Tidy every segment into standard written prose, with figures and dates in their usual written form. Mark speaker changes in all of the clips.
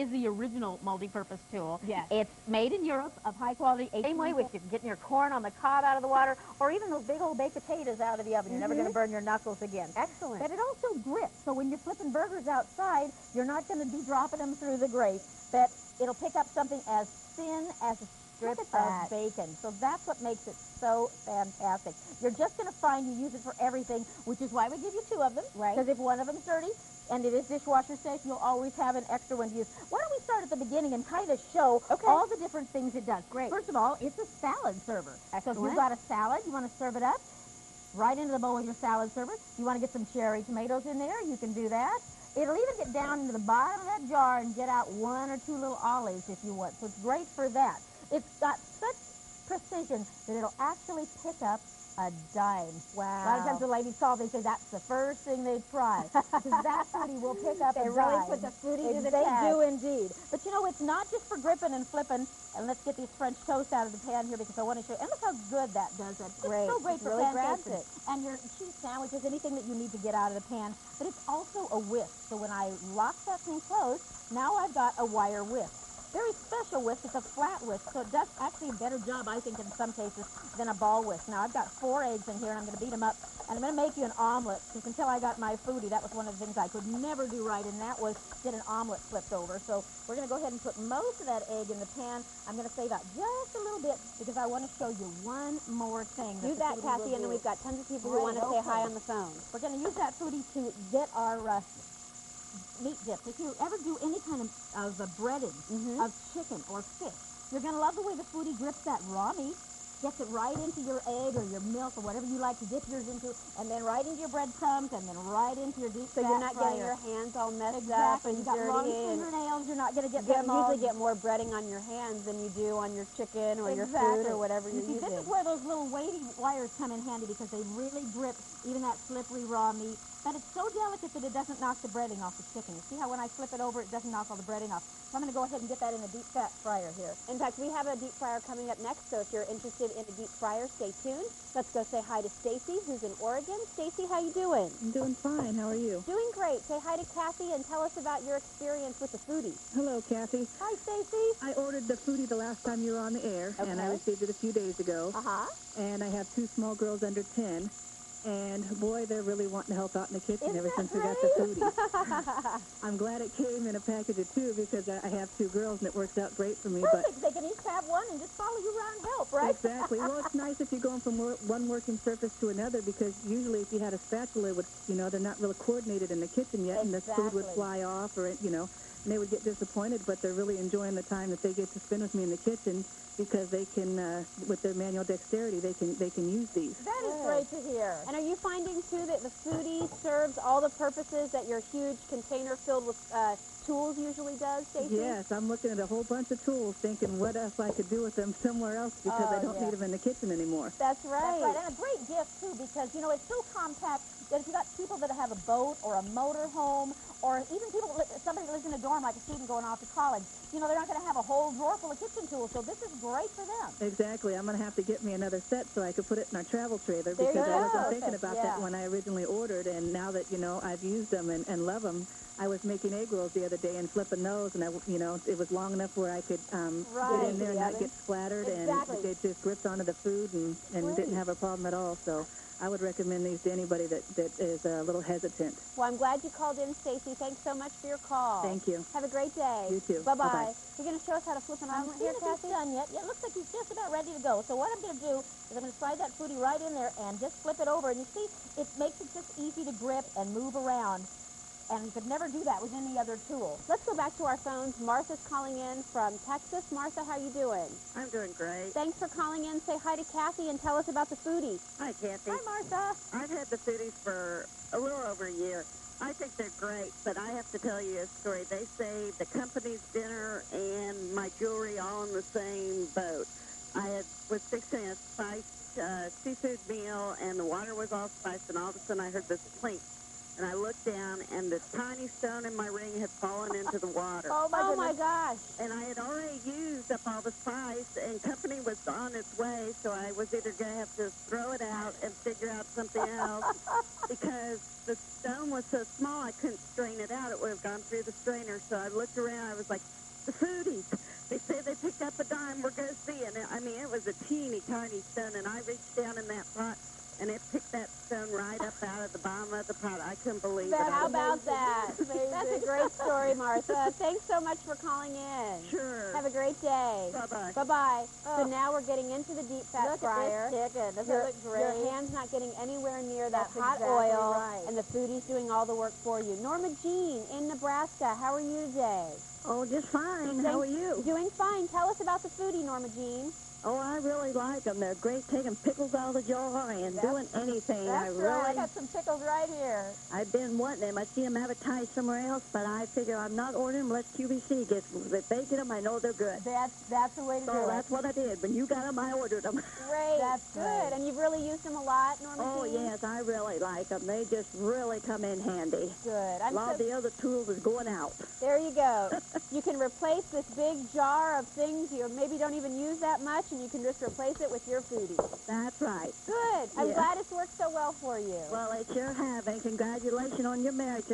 Speaker 1: is the original multi-purpose tool.
Speaker 2: Yes.
Speaker 1: It's made in Europe of high quality. Same way with getting your corn on the cob out of the water, or even those big old baked potatoes out of the oven. You're never going to burn your knuckles again.
Speaker 2: Excellent.
Speaker 1: But it also grips, so when you're flipping burgers outside, you're not going to be dropping them through the grate. But it'll pick up something as thin as a strip of bacon. So that's what makes it so fantastic. You're just going to find you use it for everything, which is why we give you 2 of them.
Speaker 2: Right.
Speaker 1: Because if one of them's dirty, and it is dishwasher safe, you'll always have an extra one to use. Why don't we start at the beginning and kind of show all the different things it does.
Speaker 2: Great.
Speaker 1: First of all, it's a salad server.
Speaker 2: Excellent.
Speaker 1: So if you've got a salad, you want to serve it up right into the bowl with your salad server. You want to get some cherry tomatoes in there, you can do that. It'll even get down into the bottom of that jar and get out 1 or 2 little olives if you want. So it's great for that. It's got such precision that it'll actually pick up a dime. Wow. A lot of times the ladies call, they say that's the first thing they try. Because that foodie will pick up a dime.
Speaker 2: They really put the foodie to the test.
Speaker 1: They do indeed. But you know, it's not just for gripping and flipping. And let's get these French toast out of the pan here because I want to show you. And look how good that does it.
Speaker 2: Great.
Speaker 1: It's so great for
Speaker 2: really
Speaker 1: pancakes and your cheese sandwiches, anything that you need to get out of the pan. But it's also a whisk. So when I lock that thing closed, now I've got a wire whisk. Very special whisk. It's a flat whisk, so it does actually a better job, I think, in some cases, than a ball whisk. Now, I've got 4 eggs in here, and I'm going to beat them up, and I'm going to make you an omelet, because until I got my foodie, that was one of the things I could never do right, and that was get an omelet flipped over. So we're going to go ahead and put most of that egg in the pan. I'm going to save out just a little bit, because I want to show you one more thing.
Speaker 2: Do that, Kathy, and then we've got tons of people who want to say hi on the phone.
Speaker 1: We're going to use that foodie to get our meat dips. If you ever do any kind of breading of chicken or fish, you're going to love the way the foodie grips that raw meat, gets it right into your egg or your milk or whatever you like to dip yours into, and then right into your breadcrumbs, and then right into your deep fat
Speaker 2: fryer. So you're not getting your hands all messed up and
Speaker 1: dirty. You got long fingernails. You're not going to get them all.
Speaker 2: You usually get more breading on your hands than you do on your chicken or your food or whatever you're using.
Speaker 1: This is where those little weighty wires come in handy because they really grip even that slippery raw meat. But it's so delicate that it doesn't knock the breading off the chicken. You see how when I flip it over, it doesn't knock all the breading off. So I'm going to go ahead and get that in a deep fat fryer here.
Speaker 2: In fact, we have a deep fryer coming up next, so if you're interested in a deep fryer, stay tuned. Let's go say hi to Stacy, who's in Oregon. Stacy, how you doing?
Speaker 3: I'm doing fine. How are you?
Speaker 2: Doing great. Say hi to Kathy and tell us about your experience with the foodie.
Speaker 3: Hello, Kathy.
Speaker 2: Hi, Stacy.
Speaker 3: I ordered the foodie the last time you were on the air, and I received it a few days ago. And I have 2 small girls under 10. And boy, they're really wanting to help out in the kitchen ever since we got the foodie. I'm glad it came in a package of 2 because I have 2 girls and it works out great for me.
Speaker 1: Perfect. But they can each have one and just follow you around and help, right?
Speaker 3: Exactly. Well, it's nice if you're going from one working surface to another because usually if you had a spatula, they're not really coordinated in the kitchen yet, and the food would fly off or, and they would get disappointed, but they're really enjoying the time that they get to spend with me in the kitchen because they can, with their manual dexterity, they can use these.
Speaker 1: That is great to hear.
Speaker 2: And are you finding, too, that the foodie serves all the purposes that your huge container filled with tools usually does, Stacey?
Speaker 3: Yes, I'm looking at a whole bunch of tools thinking what else I could do with them somewhere else because I don't need them in the kitchen anymore.
Speaker 2: That's right.
Speaker 1: That's right. And a great gift, too, because, it's so compact that if you got people that have a boat or a motor home or even somebody that lives in a dorm like a student going off to college, they're not going to have a whole drawer full of kitchen tools, so this is great for them.
Speaker 3: Exactly. I'm going to have to get me another set so I could put it in our travel trailer because I wasn't thinking about that when I originally ordered, and now that, I've used them and love them, I was making egg rolls the other day and flipping those, and it was long enough where I could get in there and not get splattered, and it just gripped onto the food and didn't have a problem at all, so I would recommend these to anybody that is a little hesitant.
Speaker 2: Well, I'm glad you called in, Stacy. Thanks so much for your call.
Speaker 3: Thank you.
Speaker 2: Have a great day.
Speaker 3: You too.
Speaker 2: Bye-bye. You're going to show us how to flip an omelet here, Kathy?
Speaker 1: He's done yet. Yeah, it looks like he's just about ready to go. So what I'm going to do is I'm going to slide that foodie right in there and just flip it over. And you see, it makes it just easy to grip and move around. And you could never do that with any other tool.
Speaker 2: Let's go back to our phones. Martha's calling in from Texas. Martha, how you doing?
Speaker 4: I'm doing great.
Speaker 2: Thanks for calling in. Say hi to Kathy and tell us about the foodie.
Speaker 4: Hi, Kathy.
Speaker 1: Hi, Martha.
Speaker 4: I've had the foodies for a little over a year. I think they're great, but I have to tell you a story. They say the company's dinner and my jewelry all in the same boat. I was fixing a spiced seafood meal, and the water was all spiced, and all of a sudden I heard this clink. and I looked down, and the tiny stone in my ring had fallen into the water.
Speaker 2: Oh my gosh.
Speaker 4: And I had already used up all the spice, and company was on its way, so I was either going to have to throw it out and figure out something else, because the stone was so small I couldn't strain it out. It would have gone through the strainer. So I looked around. I was like, the foodies, they say they picked up a dime. We're going to see. And I mean, it was a teeny tiny stone, and I reached down in that pot, and it picked that stone right up out of the bottom of the pot. I couldn't believe it.
Speaker 2: How about that? That's a great story, Martha. Thanks so much for calling in.
Speaker 4: Sure.
Speaker 2: Have a great day.
Speaker 4: Bye-bye.
Speaker 2: Bye-bye. So now we're getting into the deep fat fryer.
Speaker 1: Look at this chicken. Doesn't
Speaker 2: Your,
Speaker 1: it look great?
Speaker 2: your hand's not getting anywhere near that
Speaker 1: That's
Speaker 2: hot
Speaker 1: exactly
Speaker 2: oil,
Speaker 1: right.
Speaker 2: and the foodie's doing all the work for you. Norma Jean in Nebraska, how are you today?
Speaker 3: Oh, just fine. How are you?
Speaker 2: Doing fine. Tell us about the foodie, Norma Jean.
Speaker 3: Oh, I really like them. They're great taking pickles out of the jar and doing anything.
Speaker 1: That's right. I got some pickles right here.
Speaker 3: I've been wanting them. I see them advertised somewhere else, but I figure I'm not ordering them unless QVC gets them. If they get them, I know they're good.
Speaker 1: That's the way to do
Speaker 3: So
Speaker 1: it.
Speaker 3: that's what I did. When you got them, I ordered them.
Speaker 2: Great.
Speaker 1: That's
Speaker 2: good.
Speaker 1: great.
Speaker 2: And you've really used them a lot, Norma
Speaker 3: Oh,
Speaker 2: Jean?
Speaker 3: yes, I really like them. They just really come in handy.
Speaker 2: Good.
Speaker 3: A lot of the other tools is going out.
Speaker 2: There you go. You can replace this big jar of things you maybe don't even use that much, and you can just replace it with your foodie.
Speaker 3: That's right.
Speaker 2: Good. I'm
Speaker 3: Yeah.
Speaker 2: glad it's worked so well for you.
Speaker 3: Well, they sure have. And congratulations on your marriage.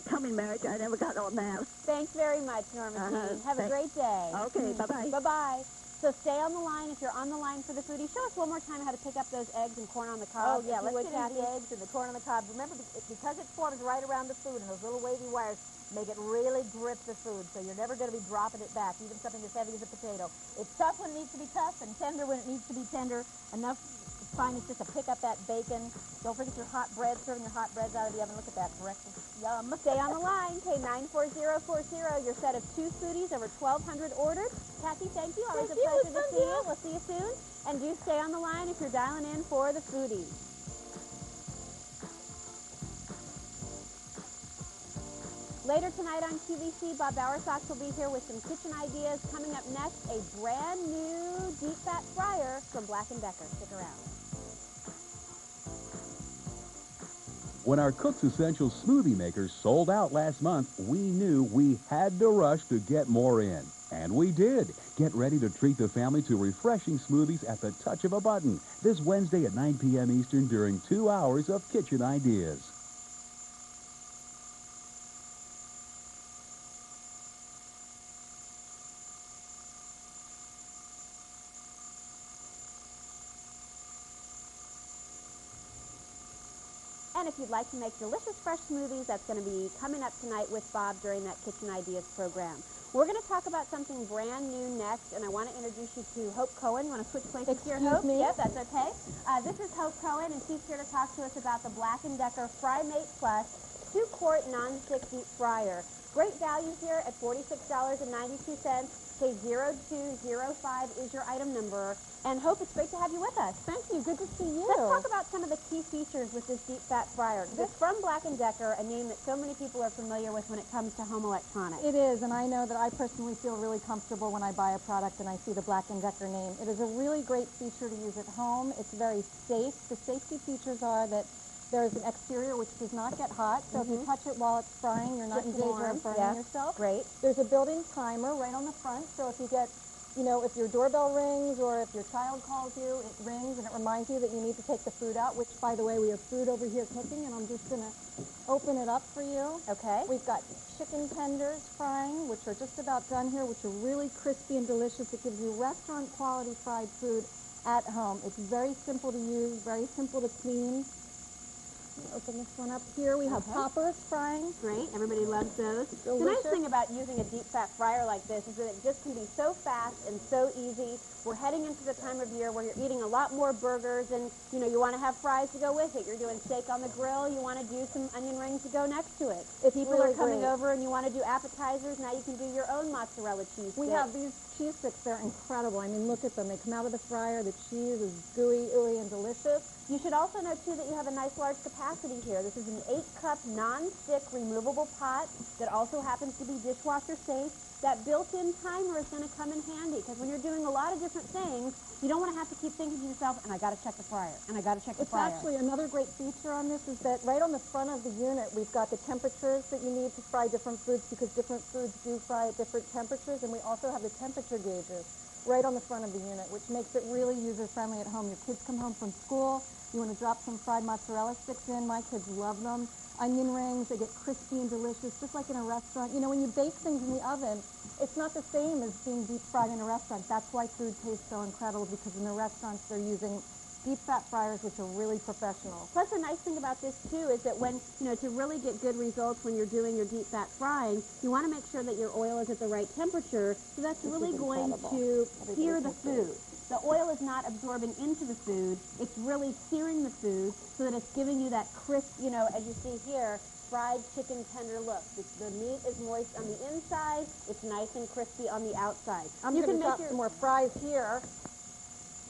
Speaker 3: Coming marriage. I never got on that.
Speaker 2: Thanks very much, Norma Jean. Have a
Speaker 3: Thanks.
Speaker 2: great day.
Speaker 3: Okay, bye-bye.
Speaker 2: Bye-bye. So stay on the line. If you're on the line for the foodie, show us one more time how to pick up those eggs and corn on the cob.
Speaker 1: Oh, yeah,
Speaker 2: if you
Speaker 1: let's
Speaker 2: would,
Speaker 1: get
Speaker 2: Kathy.
Speaker 1: the eggs and the corn on the cob. Remember, because it forms right around the food, and those little wavy wires make it really grip the food, so you're never going to be dropping it back, even something as heavy as a potato. It's tough when it needs to be tough, and tender when it needs to be tender. Enough fineness just to pick up that bacon. Don't forget your hot bread, serving your hot breads out of the oven. Look at that breakfast. Yum.
Speaker 2: Stay on the line. Pay $94040. Your set of 2 foodies, over 1,200 orders. Kathy, thank you. Always a pleasure to see you. We'll see you soon. And do stay on the line if you're dialing in for the foodie. Later tonight on QVC, Bob Bauer will be here with some kitchen ideas. Coming up next, a brand new deep fat fryer from Black & Decker. Stick around.
Speaker 5: When our Cook's Essentials smoothie makers sold out last month, we knew we had to rush to get more in. And we did. Get ready to treat the family to refreshing smoothies at the touch of a button. This Wednesday at 9 p.m. Eastern during 2 hours of kitchen ideas.
Speaker 2: And if you'd like to make delicious fresh smoothies, that's going to be coming up tonight with Bob during that Kitchen Ideas program. We're going to talk about something brand new next, and I want to introduce you to Hope Cohen. You want to switch places here, Hope?
Speaker 1: me?
Speaker 2: Yep, that's okay. This is Hope Cohen, and she's here to talk to us about the Black & Decker Fry Mate Plus 2-quart non-stick deep fryer. Great value here at $46.92. Pay 0205 is your item number. And Hope, it's great to have you with us.
Speaker 1: Thank you. Good to see you.
Speaker 2: Let's talk about some of the key features with this deep fat fryer. It's from Black & Decker, a name that so many people are familiar with when it comes to home electronics.
Speaker 6: It is, and I know that I personally feel really comfortable when I buy a product and I see the Black & Decker name. It is a really great feature to use at home. It's very safe. The safety features are that there's an exterior which does not get hot, so if you touch it while it's frying, you're not in danger of burning yourself.
Speaker 2: Great.
Speaker 6: There's a built-in timer right on the front, so if you get, if your doorbell rings or if your child calls you, it rings and it reminds you that you need to take the food out, which, by the way, we have food over here cooking, and I'm just going to open it up for you.
Speaker 2: Okay.
Speaker 6: We've got chicken tenders frying, which are just about done here, which are really crispy and delicious. It gives you restaurant-quality fried food at home. It's very simple to use, very simple to clean. Open this one up here. We have poppers frying.
Speaker 2: Great. Everybody loves those.
Speaker 6: Delicious.
Speaker 2: The nice thing about using a deep fat fryer like this is that it just can be so fast and so easy. We're heading into the time of year where you're eating a lot more burgers and, you want to have fries to go with it. You're doing steak on the grill. You want to do some onion rings to go next to it. If people are coming over and you want to do appetizers, now you can do your own mozzarella cheese
Speaker 6: We
Speaker 2: sticks.
Speaker 6: have these cheese sticks. They're incredible. I mean, look at them. They come out of the fryer. The cheese is gooey, ooey, and delicious.
Speaker 2: You should also know, too, that you have a nice large capacity here. This is an 8-cup non-stick removable pot that also happens to be dishwasher safe. That built-in timer is going to come in handy because when you're doing a lot of different things, you don't want to have to keep thinking to yourself, and I got to check the fryer, and I got to check the fryer.
Speaker 6: It's actually another great feature on this is that right on the front of the unit, we've got the temperatures that you need to fry different foods because different foods do fry at different temperatures, and we also have the temperature gauges right on the front of the unit, which makes it really user-friendly at home. Your kids come home from school, you want to drop some fried mozzarella sticks in. My kids love them. Onion rings, they get crispy and delicious, just like in a restaurant. You know, when you bake things in the oven, it's not the same as being deep fried in a restaurant. That's why food tastes so incredible, because in the restaurants they're using deep fat fryers, which are really professional.
Speaker 2: Plus, the nice thing about this, too, is that when, to really get good results when you're doing your deep fat frying, you want to make sure that your oil is at the right temperature, so that's really going to sear the food. The oil is not absorbing into the food. It's really searing the food so that it's giving you that crisp, as you see here, fried chicken tender look. The meat is moist on the inside. It's nice and crispy on the outside.
Speaker 6: I'm going to drop some more fries here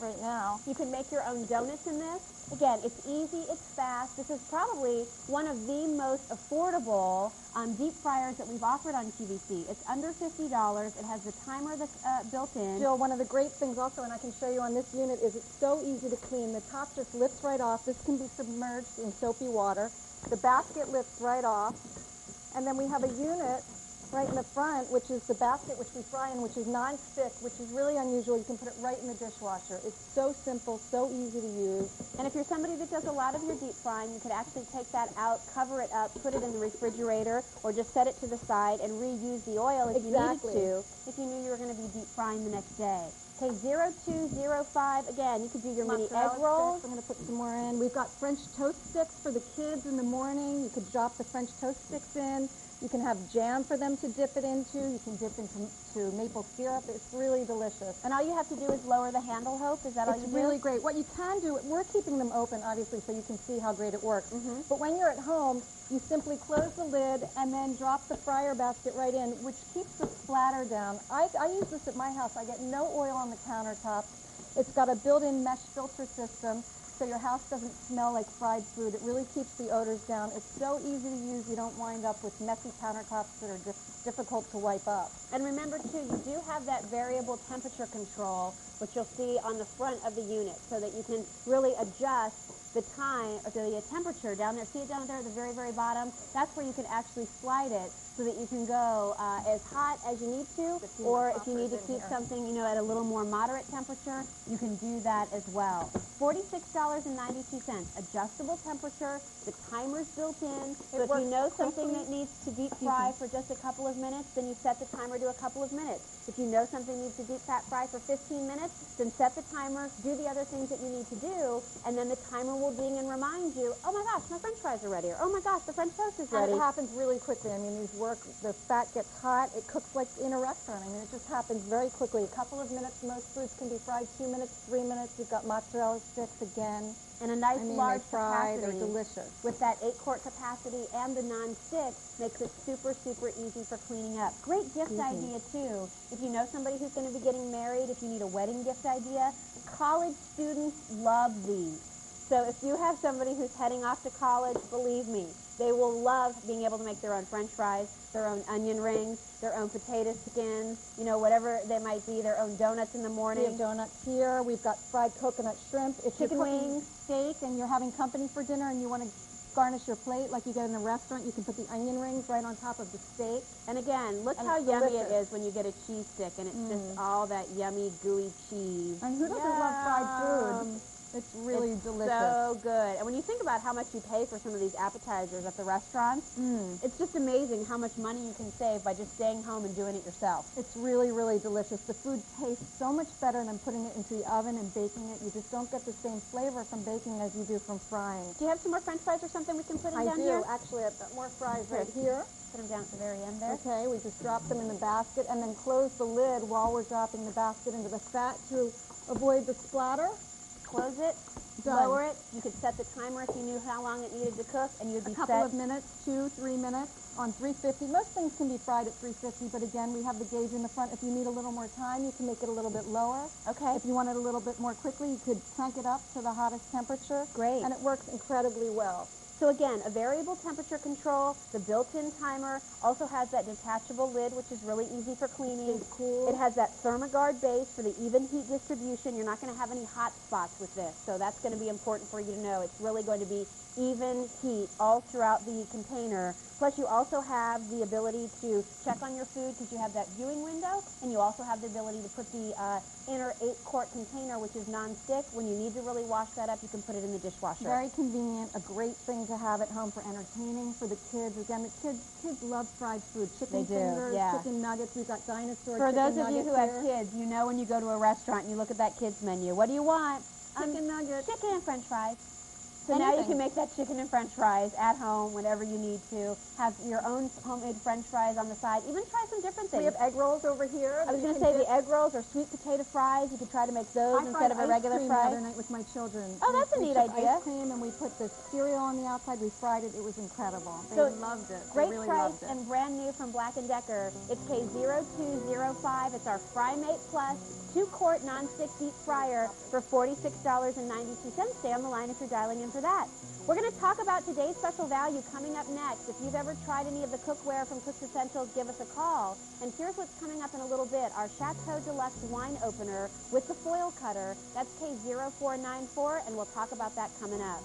Speaker 6: right now.
Speaker 2: You can make your own donuts in this. Again, it's easy, it's fast. This is probably one of the most affordable deep fryers that we've offered on QVC. It's under $50. It has the timer that's built in.
Speaker 6: Jill, one of the great things also, and I can show you on this unit, is it's so easy to clean. The top just lifts right off. This can be submerged in soapy water. The basket lifts right off. And then we have a unit right in the front, which is the basket which we fry in, which is non-stick, which is really unusual. You can put it right in the dishwasher. It's so simple, so easy to use.
Speaker 2: And if you're somebody that does a lot of your deep frying, you could actually take that out, cover it up, put it in the refrigerator, or just set it to the side and reuse the oil if you needed to, if you knew you were going to be deep frying the next day. Okay, 0205, again, you could do your mini egg rolls.
Speaker 6: I'm going to put some more in. We've got French toast sticks for the kids in the morning. You could drop the French toast sticks in. You can have jam for them to dip it into. You can dip into maple syrup. It's really delicious.
Speaker 2: And all you have to do is lower the handle, Hope? Is that all you do?
Speaker 6: It's really great. What you can do, we're keeping them open, obviously, so you can see how great it works. But when you're at home, you simply close the lid and then drop the fryer basket right in, which keeps the splatter down. I use this at my house. I get no oil on the countertops. It's got a built-in mesh filter system, so your house doesn't smell like fried food. It really keeps the odors down. It's so easy to use. You don't wind up with messy countertops that are just difficult to wipe up.
Speaker 2: And remember, too, you do have that variable temperature control, which you'll see on the front of the unit, so that you can really adjust the time, or the temperature down there. See it down there at the very, very bottom? That's where you can actually slide it so that you can go as hot as you need to, or if you need to keep something, at a little more moderate temperature, you can do that as well. $46.92, adjustable temperature, the timer's built in, so if you know something that needs to deep fry for just a couple of minutes, then you set the timer to a couple of minutes. If you know something needs to deep fat fry for 15 minutes, then set the timer, do the other things that you need to do, and then the timer will ding and remind you, oh my gosh, my French fries are ready, or oh my gosh, the French toast is ready.
Speaker 6: And it happens really quickly. I mean, the fat gets hot, it cooks like in a restaurant. I mean, it just happens very quickly. A couple of minutes, most foods can be fried 2 minutes, 3 minutes. We've got mozzarella sticks again.
Speaker 2: And a nice large capacity.
Speaker 6: They're delicious.
Speaker 2: With that 8-quart capacity and the non-stick, makes it super, super easy for cleaning up. Great gift idea, too. If you know somebody who's going to be getting married, if you need a wedding gift idea, college students love these. So if you have somebody who's heading off to college, believe me, they will love being able to make their own French fries, their own onion rings, their own potato skins, whatever they might be, their own donuts in the morning.
Speaker 6: We have donuts here. We've got fried coconut shrimp. If
Speaker 2: chicken wings,
Speaker 6: steak, and you're having company for dinner and you want to garnish your plate like you get in a restaurant, you can put the onion rings right on top of the steak.
Speaker 2: And again, look how yummy it is when you get a cheese stick and it's just all that yummy, gooey cheese.
Speaker 6: And who doesn't love fried food? It's really delicious.
Speaker 2: So good. And when you think about how much you pay for some of these appetizers at the restaurants, it's just amazing how much money you can save by just staying home and doing it yourself.
Speaker 6: It's really, really delicious. The food tastes so much better than putting it into the oven and baking it. You just don't get the same flavor from baking as you do from frying.
Speaker 2: Do you have some more French fries or something we can put in down here?
Speaker 6: I do. Actually, I've got more fries right here.
Speaker 2: Put them down at the very end there.
Speaker 6: Okay, we just drop them in the basket and then close the lid while we're dropping the basket into the fat to avoid the splatter.
Speaker 2: Close it.
Speaker 6: Done.
Speaker 2: Lower it. You could set the timer if you knew how long it needed to cook, and you'd be set.
Speaker 6: A couple of minutes, 2, 3 minutes. on 350. Most things can be fried at 350, but again, we have the gauge in the front. If you need a little more time, you can make it a little bit lower.
Speaker 2: Okay.
Speaker 6: If you want it a little bit more quickly, you could crank it up to the hottest temperature.
Speaker 2: Great.
Speaker 6: And it works incredibly well.
Speaker 2: So again, a variable temperature control, the built-in timer, also has that detachable lid, which is really easy for cleaning.
Speaker 6: Stays cool.
Speaker 2: It has that Thermogard base for the even heat distribution. You're not going to have any hot spots with this, so that's going to be important for you to know. It's really going to be even heat all throughout the container. Plus, you also have the ability to check on your food because you have that viewing window, and you also have the ability to put the inner 8-quart container, which is non-stick. When you need to really wash that up, you can put it in the dishwasher.
Speaker 6: Very convenient, a great thing to have at home for entertaining for the kids. Again, the kids love fried food. Chicken fingers, chicken nuggets. We've got dinosaur
Speaker 2: For
Speaker 6: chicken
Speaker 2: those of you who have
Speaker 6: here.
Speaker 2: kids, you know when you go to a restaurant and you look at that kids menu, what do you want?
Speaker 6: Chicken nuggets.
Speaker 2: Chicken and French fries. So now you can make that chicken and French fries at home whenever you need to. Have your own homemade French fries on the side. Even try some different things.
Speaker 6: We have egg rolls over here.
Speaker 2: I was going to say the egg rolls or sweet potato fries. You could try to make those instead of a regular fry.
Speaker 6: I fried ice cream the other night with my children.
Speaker 2: Oh, that's a neat idea.
Speaker 6: Ice cream, and we put the cereal on the outside. We fried it. It was incredible. They loved it.
Speaker 2: Great
Speaker 6: they really
Speaker 2: price
Speaker 6: loved it.
Speaker 2: and brand new from Black & Decker. It's K0205. It's our FryMate Plus 2-quart non-stick deep fryer for $46.92. Stay on the line if you're dialing in for that. We're going to talk about today's special value coming up next. If you've ever tried any of the cookware from Cook's Essentials, give us a call. And here's what's coming up in a little bit. Our Chateau Deluxe wine opener with the foil cutter. That's K0494, and we'll talk about that coming up.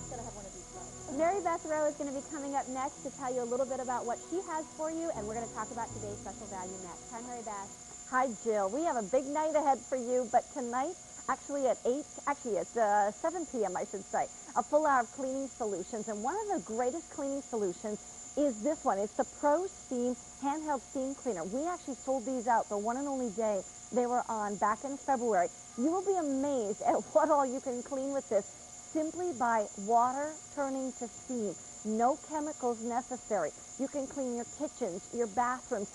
Speaker 6: Gotta have one of these guys.
Speaker 2: Mary Beth Rowe is going to be coming up next to tell you a little bit about what she has for you, and we're going to talk about today's special value next. Hi, Mary Beth.
Speaker 7: Hi, Jill. We have a big night ahead for you, but tonight, actually at 7 p.m., I should say, a full hour of cleaning solutions. And one of the greatest cleaning solutions is this one. It's the Pro Steam handheld steam cleaner. We actually sold these out the one and only day they were on back in February. You will be amazed at what all you can clean with this simply by water turning to steam. No chemicals necessary. You can clean your kitchens, your bathrooms.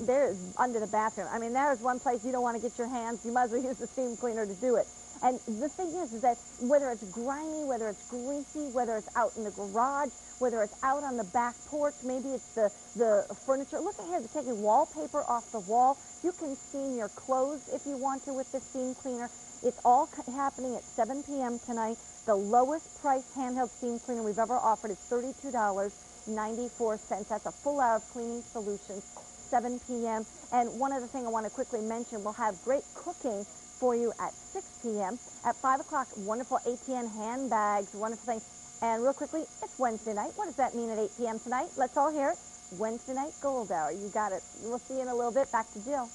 Speaker 7: There's under the bathroom. I mean, there's one place you don't want to get your hands. You might as well use the steam cleaner to do it. And the thing is that whether it's grimy, whether it's greasy, whether it's out in the garage, whether it's out on the back porch, maybe it's the furniture. Look at here, they're taking wallpaper off the wall. You can steam your clothes if you want to with the steam cleaner. It's all happening at 7 p.m. tonight. The lowest price handheld steam cleaner we've ever offered is $32.94. That's a full hour of cleaning solutions, 7 p.m. And one other thing I want to quickly mention, we'll have great cooking for you at 6 p.m. At 5 o'clock, wonderful ATN handbags, wonderful things. And real quickly, it's Wednesday night. What does that mean at 8 p.m. tonight? Let's all hear it. Wednesday night gold hour. You got it. We'll see you in a little bit. Back to Jill.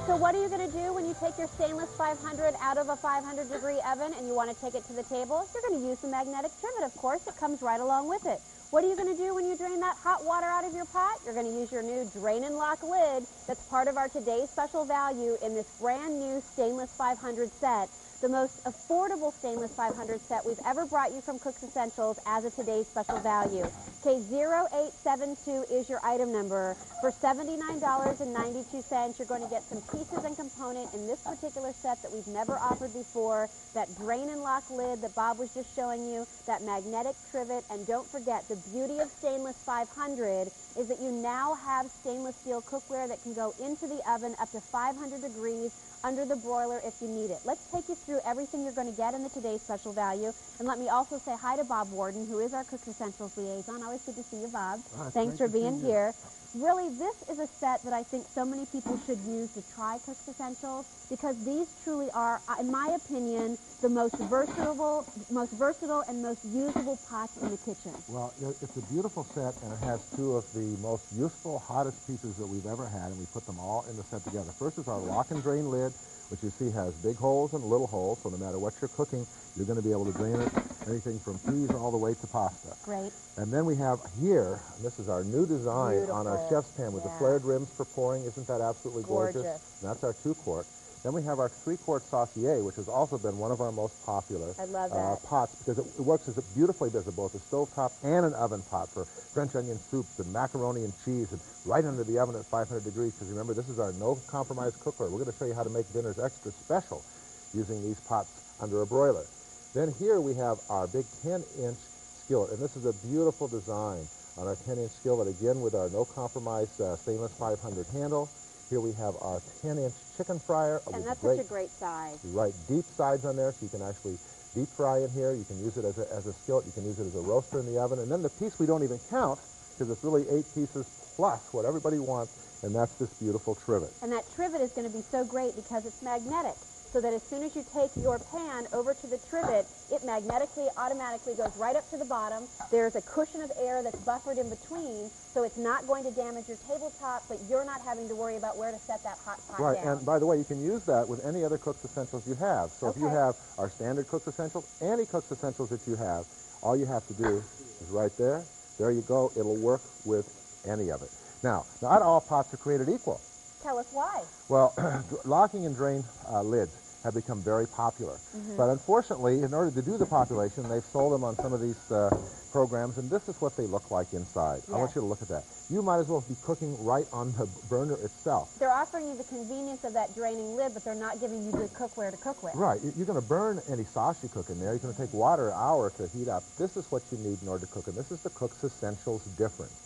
Speaker 2: So what are you going to do when you take your stainless 500 out of a 500-degree oven and you want to take it to the table? You're going to use the magnetic trivet, of course. It comes right along with it. What are you going to do when you drain that hot water out of your pot? You're going to use your new drain and lock lid that's part of our today's special value in this brand new stainless 500 set. The most affordable stainless 500 set we've ever brought you from Cook's Essentials as a today's special value. K0872 is your item number. For $79.92, you're going to get some pieces and component in this particular set that we've never offered before. That drain and lock lid that Bob was just showing you, that magnetic trivet, and don't forget, the beauty of stainless 500 is that you now have stainless steel cookware that can go into the oven up to 500 degrees under the broiler if you need it. Let's take you through everything you're going to get in the today's special value. And let me also say hi to Bob Warden, who is our Cook's Essentials liaison. Always good to see you, Bob. Thanks for being here. Really, this is a set that I think so many people should use to try Cook's Essentials because these truly are, in my opinion, the most versatile and most usable pots in the kitchen.
Speaker 8: Well, it's a beautiful set, and it has two of the most useful, hottest pieces that we've ever had, and we put them all in the set together. First is our lock and drain lid, which you see has big holes and little holes, so no matter what you're cooking, you're going to be able to drain it, anything from peas all the way to pasta.
Speaker 2: Great.
Speaker 8: And then we have here, and this is our new design on our chef's pan with the flared rims for pouring. Isn't that absolutely gorgeous? And that's our 2-quart. Then we have our 3-quart saucier, which has also been one of our most popular
Speaker 2: I love that.
Speaker 8: pots because it works as beautifully as both a stovetop and an oven pot for French onion soups and macaroni and cheese, and right under the oven at 500 degrees, because remember, this is our no-compromise cookware. We're going to show you how to make dinners extra special using these pots under a broiler. Then here we have our big 10-inch skillet, and this is a beautiful design on our 10-inch skillet, again with our no-compromise stainless 500 handle. Here we have our 10-inch chicken fryer.
Speaker 2: And that's such a great size.
Speaker 8: Right, deep sides on there, so you can actually deep fry in here. You can use it as a skillet. You can use it as a roaster in the oven. And then the piece we don't even count, because it's really 8 pieces plus what everybody wants, and that's this beautiful trivet.
Speaker 2: And that trivet is going to be so great because it's magnetic, so that as soon as you take your pan over to the trivet, it automatically goes right up to the bottom. There's a cushion of air that's buffered in between, so it's not going to damage your tabletop, but you're not having to worry about where to set that hot pot
Speaker 8: Right,
Speaker 2: down.
Speaker 8: and by the way, you can use that with any other Cook's Essentials you have. So if you have our standard Cook's Essentials, any Cook's Essentials that you have, all you have to do is right there. There you go. It'll work with any of it. Now, not all pots are created equal.
Speaker 2: Tell us why.
Speaker 8: Well, locking and drain lids have become very popular. But unfortunately, in order to do the population, they've sold them on some of these programs, and this is what they look like inside. I want you to look at that. You might as well be cooking right on the burner itself.
Speaker 2: They're offering you the convenience of that draining lid, but they're not giving you good cookware to cook with.
Speaker 8: Right. You're going to burn any sauce you cook in there. You're going to take water an hour to heat up. This is what you need in order to cook, and this is the Cook's Essentials difference.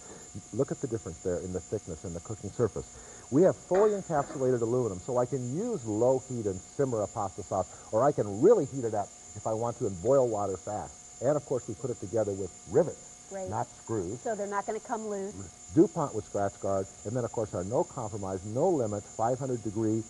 Speaker 8: Look at the difference there in the thickness and the cooking surface. We have fully encapsulated aluminum, so I can use low heat and simmer a pasta sauce, or I can really heat it up if I want to and boil water fast. And, of course, we put it together with rivets, not screws.
Speaker 2: So they're not going to come loose.
Speaker 8: DuPont with scratch guard, and then, of course, our no compromise, no limit, 500-degree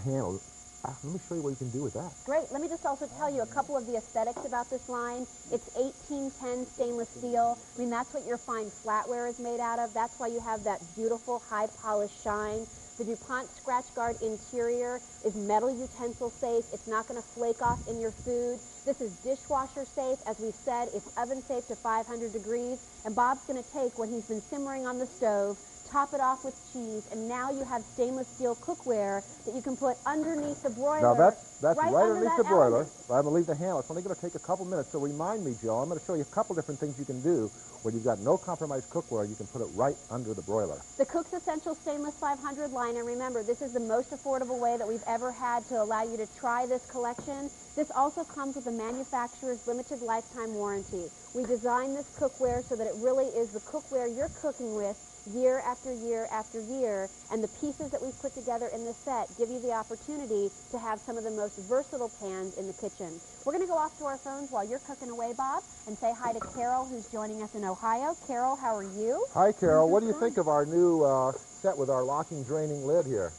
Speaker 8: handle. Let me show you what you can do with that.
Speaker 2: Great. Let me just also tell you a couple of the aesthetics about this line. It's 1810 stainless steel. I mean, that's what your fine flatware is made out of. That's why you have that beautiful high polished shine. The DuPont scratch guard interior is metal utensil safe. It's not going to flake off in your food. This is dishwasher safe. As we've said, it's oven safe to 500 degrees. And Bob's going to take what he's been simmering on the stove, top it off with cheese, and now you have stainless steel cookware that you can put underneath the broiler.
Speaker 8: Now that's right underneath the broiler.
Speaker 2: Element.
Speaker 8: I'm going to leave the handle. It's only going to take a couple minutes, so remind me, Joe. I'm going to show you a couple different things you can do when you've got no compromise cookware. You can put it right under the broiler.
Speaker 2: The Cook's Essentials Stainless 500 line, and remember, this is the most affordable way that we've ever had to allow you to try this collection. This also comes with a manufacturer's limited lifetime warranty. We designed this cookware so that it really is the cookware you're cooking with year after year after year, and the pieces that we've put together in this set give you the opportunity to have some of the most versatile pans in the kitchen. We're going to go off to our phones while you're cooking away, Bob, and say hi to Carol, who's joining us in Ohio. Carol, how are you?
Speaker 8: Hi, Carol. What do you think of our new set with our locking draining lid here?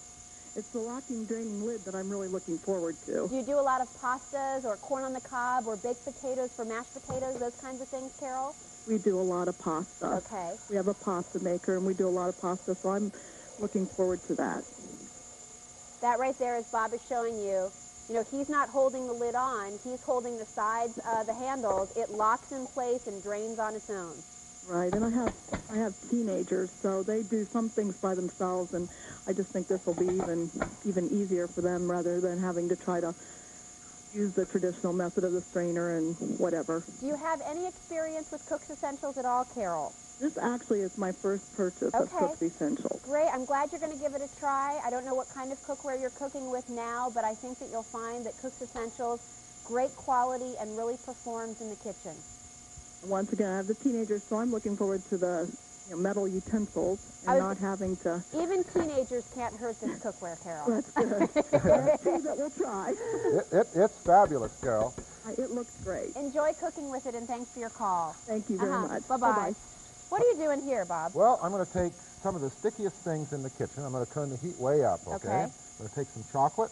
Speaker 3: It's the locking draining lid that I'm really looking forward to.
Speaker 2: Do you do a lot of pastas or corn on the cob or baked potatoes for mashed potatoes, those kinds of things, Carol?
Speaker 3: We do a lot of pasta.
Speaker 2: Okay.
Speaker 3: We have a pasta maker, and we do a lot of pasta, so I'm looking forward to that.
Speaker 2: That right there, as Bob is showing you, he's not holding the lid on. He's holding the sides, the handles. It locks in place and drains on its own.
Speaker 3: Right, and I have teenagers, so they do some things by themselves, and I just think this will be even easier for them rather than having to try to use the traditional method of the strainer and whatever.
Speaker 2: Do you have any experience with Cook's Essentials at all, Carol?
Speaker 3: This actually is my first purchase of Cook's Essentials.
Speaker 2: Great. I'm glad you're going to give it a try. I don't know what kind of cookware you're cooking with now, but I think that you'll find that Cook's Essentials, great quality and really performs in the kitchen.
Speaker 3: Once again, I have the teenagers, so I'm looking forward to the metal utensils and not having to...
Speaker 2: Even teenagers can't hurt this cookware, Carol.
Speaker 3: That's good. Let's see that we'll try.
Speaker 8: It's fabulous, Carol.
Speaker 3: It looks great.
Speaker 2: Enjoy cooking with it, and thanks for your call.
Speaker 3: Thank you very much.
Speaker 2: Bye-bye. What are you doing here, Bob?
Speaker 8: Well, I'm going to take some of the stickiest things in the kitchen. I'm going to turn the heat way up, okay? I'm going to take some chocolate.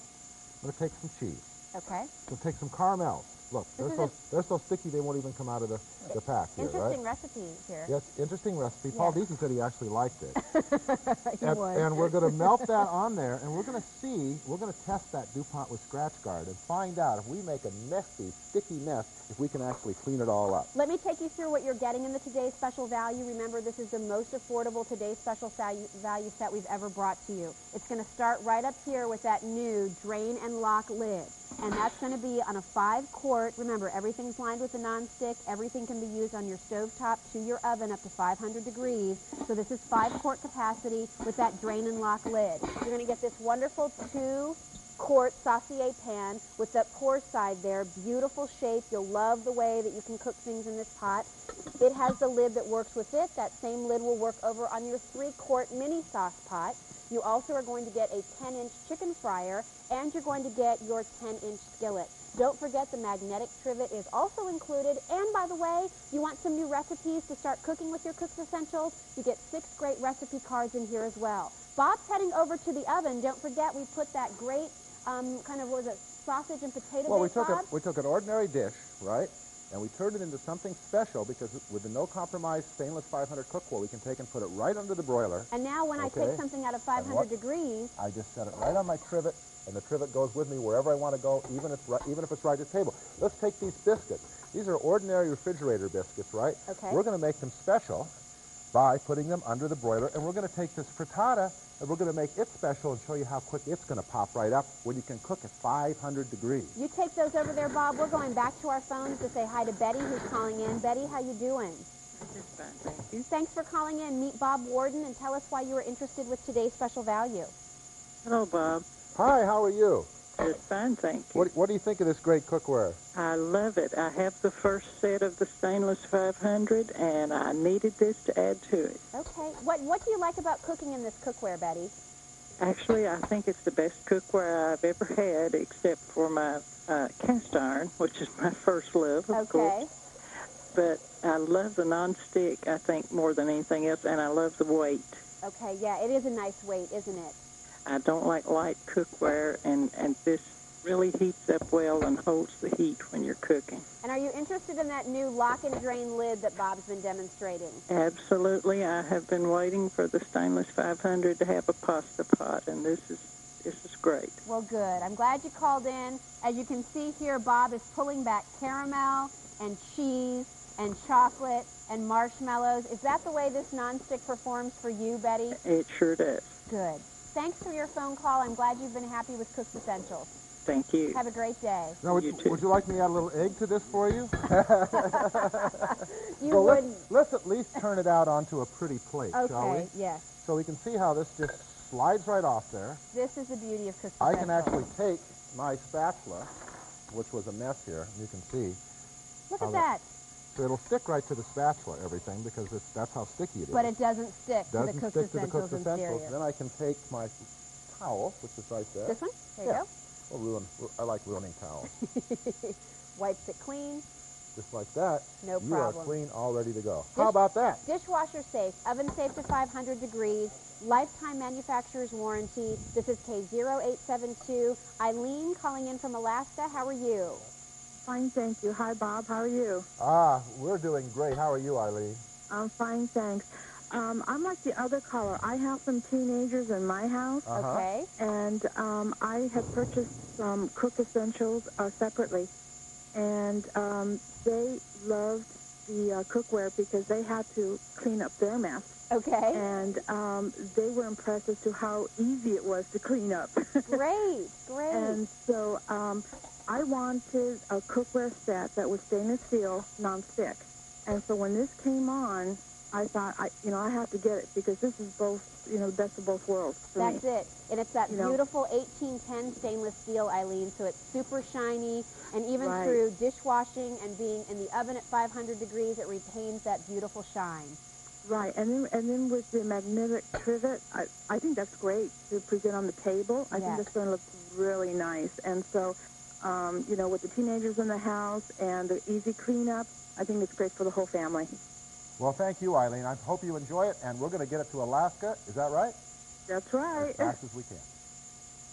Speaker 8: I'm going to take some cheese.
Speaker 2: Okay.
Speaker 8: I'm going to take some caramels. Look, they're so sticky they won't even come out of the pack here, right?
Speaker 2: Interesting recipe here.
Speaker 8: Yes, interesting recipe. Paul Deasy said he actually liked it.
Speaker 7: would.
Speaker 8: And we're going to melt that on there, and we're going to test that DuPont with Scratch Guard and find out if we make a messy, sticky mess, if we can actually clean it all up.
Speaker 2: Let me take you through what you're getting in the Today's Special Value. Remember, this is the most affordable Today's Special Value set we've ever brought to you. It's going to start right up here with that new drain and lock lid. And that's going to be on a 5-quart. Remember, everything's lined with a nonstick. Everything can be used on your stovetop to your oven up to 500 degrees. So this is 5-quart capacity with that drain and lock lid. You're going to get this wonderful 2-quart saucier pan with that pour side there. Beautiful shape. You'll love the way that you can cook things in this pot. It has the lid that works with it. That same lid will work over on your 3-quart mini sauce pot. You also are going to get a 10-inch chicken fryer, and you're going to get your 10-inch skillet. Don't forget the magnetic trivet is also included. And by the way, you want some new recipes to start cooking with your Cook's Essentials? You get 6 great recipe cards in here as well. Bob's heading over to the oven. Don't forget we put that great sausage and potato
Speaker 8: Well,
Speaker 2: bake, Bob?
Speaker 8: we took an ordinary dish, right? And we turned it into something special because with the no compromise stainless 500 cookware, we can take and put it right under the broiler.
Speaker 2: And now when I take something out of 500 degrees,
Speaker 8: I just set it right on my trivet, and the trivet goes with me wherever I want to go, even if it's right at the table. Let's take these biscuits. These are ordinary refrigerator biscuits, right?
Speaker 2: Okay.
Speaker 8: We're going to make them special by putting them under the broiler, and we're going to take this frittata and we're going to make it special and show you how quick it's going to pop right up when you can cook at 500 degrees.
Speaker 2: You take those over there, Bob. We're going back to our phones to say hi to Betty, who's calling in. Betty, how you doing?
Speaker 9: Just fine, thank you.
Speaker 2: Thanks for calling in. Meet Bob Warden and tell us why you were interested with Today's Special Value.
Speaker 9: Hello, Bob.
Speaker 8: Hi, how are you?
Speaker 9: Just fine, thank you.
Speaker 8: What do you think of this great cookware?
Speaker 9: I love it. I have the first set of the stainless 500, and I needed this to add to it.
Speaker 2: Okay. What do you like about cooking in this cookware, Betty?
Speaker 9: Actually, I think it's the best cookware I've ever had, except for my cast iron, which is my first love, of course. But I love the nonstick, I think, more than anything else, and I love the weight.
Speaker 2: Okay, yeah, it is a nice weight, isn't it?
Speaker 9: I don't like light cookware, and this really heats up well and holds the heat when you're cooking.
Speaker 2: And are you interested in that new lock and drain lid that Bob's been demonstrating?
Speaker 9: Absolutely. I have been waiting for the stainless 500 to have a pasta pot, and this is great.
Speaker 2: Well, good. I'm glad you called in. As you can see here, Bob is pulling back caramel and cheese and chocolate and marshmallows. Is that the way this nonstick performs for you, Betty?
Speaker 9: It sure does.
Speaker 2: Good. Thanks for your phone call. I'm glad you've been happy with Cook's Essentials.
Speaker 9: Thank you.
Speaker 2: Have a great day.
Speaker 8: Now, would you like me to add a little egg to this for you?
Speaker 2: You wouldn't.
Speaker 8: Let's at least turn it out onto a pretty plate, shall we?
Speaker 2: Okay, yes.
Speaker 8: So we can see how this just slides right off there.
Speaker 2: This is the beauty of Cook's
Speaker 8: I
Speaker 2: Essentials.
Speaker 8: can actually take my spatula, which was a mess here, you can see.
Speaker 2: Look at that.
Speaker 8: So it'll stick right to the spatula, everything, because that's how sticky it is.
Speaker 2: But it doesn't stick to the Cook's
Speaker 8: stick to the
Speaker 2: Essentials
Speaker 8: Cook's Essentials.
Speaker 2: interior.
Speaker 8: Then I can take my towel, which is right there.
Speaker 2: This one? There you go.
Speaker 8: I like ruining towels.
Speaker 2: Wipes it clean.
Speaker 8: Just like that.
Speaker 2: No
Speaker 8: You
Speaker 2: problem.
Speaker 8: are clean, all ready to go. How about that?
Speaker 2: Dishwasher safe, oven safe to 500 degrees, lifetime manufacturer's warranty. This is K0872. Eileen calling in from Alaska. How are you?
Speaker 10: Fine, thank you. Hi, Bob. How are you?
Speaker 8: We're doing great. How are you, Eileen?
Speaker 10: I'm fine, thanks. I'm like the other caller. I have some teenagers in my house.
Speaker 2: Okay.
Speaker 10: And I have purchased some Cook Essentials separately. And they loved the cookware because they had to clean up their mess.
Speaker 2: Okay.
Speaker 10: And they were impressed as to how easy it was to clean up.
Speaker 2: Great, great.
Speaker 10: And so I wanted a cookware set that was stainless steel, nonstick. And so when this came on, I thought, I have to get it because this is both, best of both worlds for me.
Speaker 2: That's it. And it's that beautiful 1810 stainless steel, Eileen, so it's super shiny, and even through dishwashing and being in the oven at 500 degrees, it retains that beautiful shine.
Speaker 10: Right, and then with the magnetic trivet, I think that's great to present on the table. I think that's going to look really nice. And so, with the teenagers in the house and the easy cleanup, I think it's great for the whole family.
Speaker 8: Well, thank you, Eileen. I hope you enjoy it, and we're going to get it to Alaska. Is that right?
Speaker 10: That's right.
Speaker 8: As fast as we can.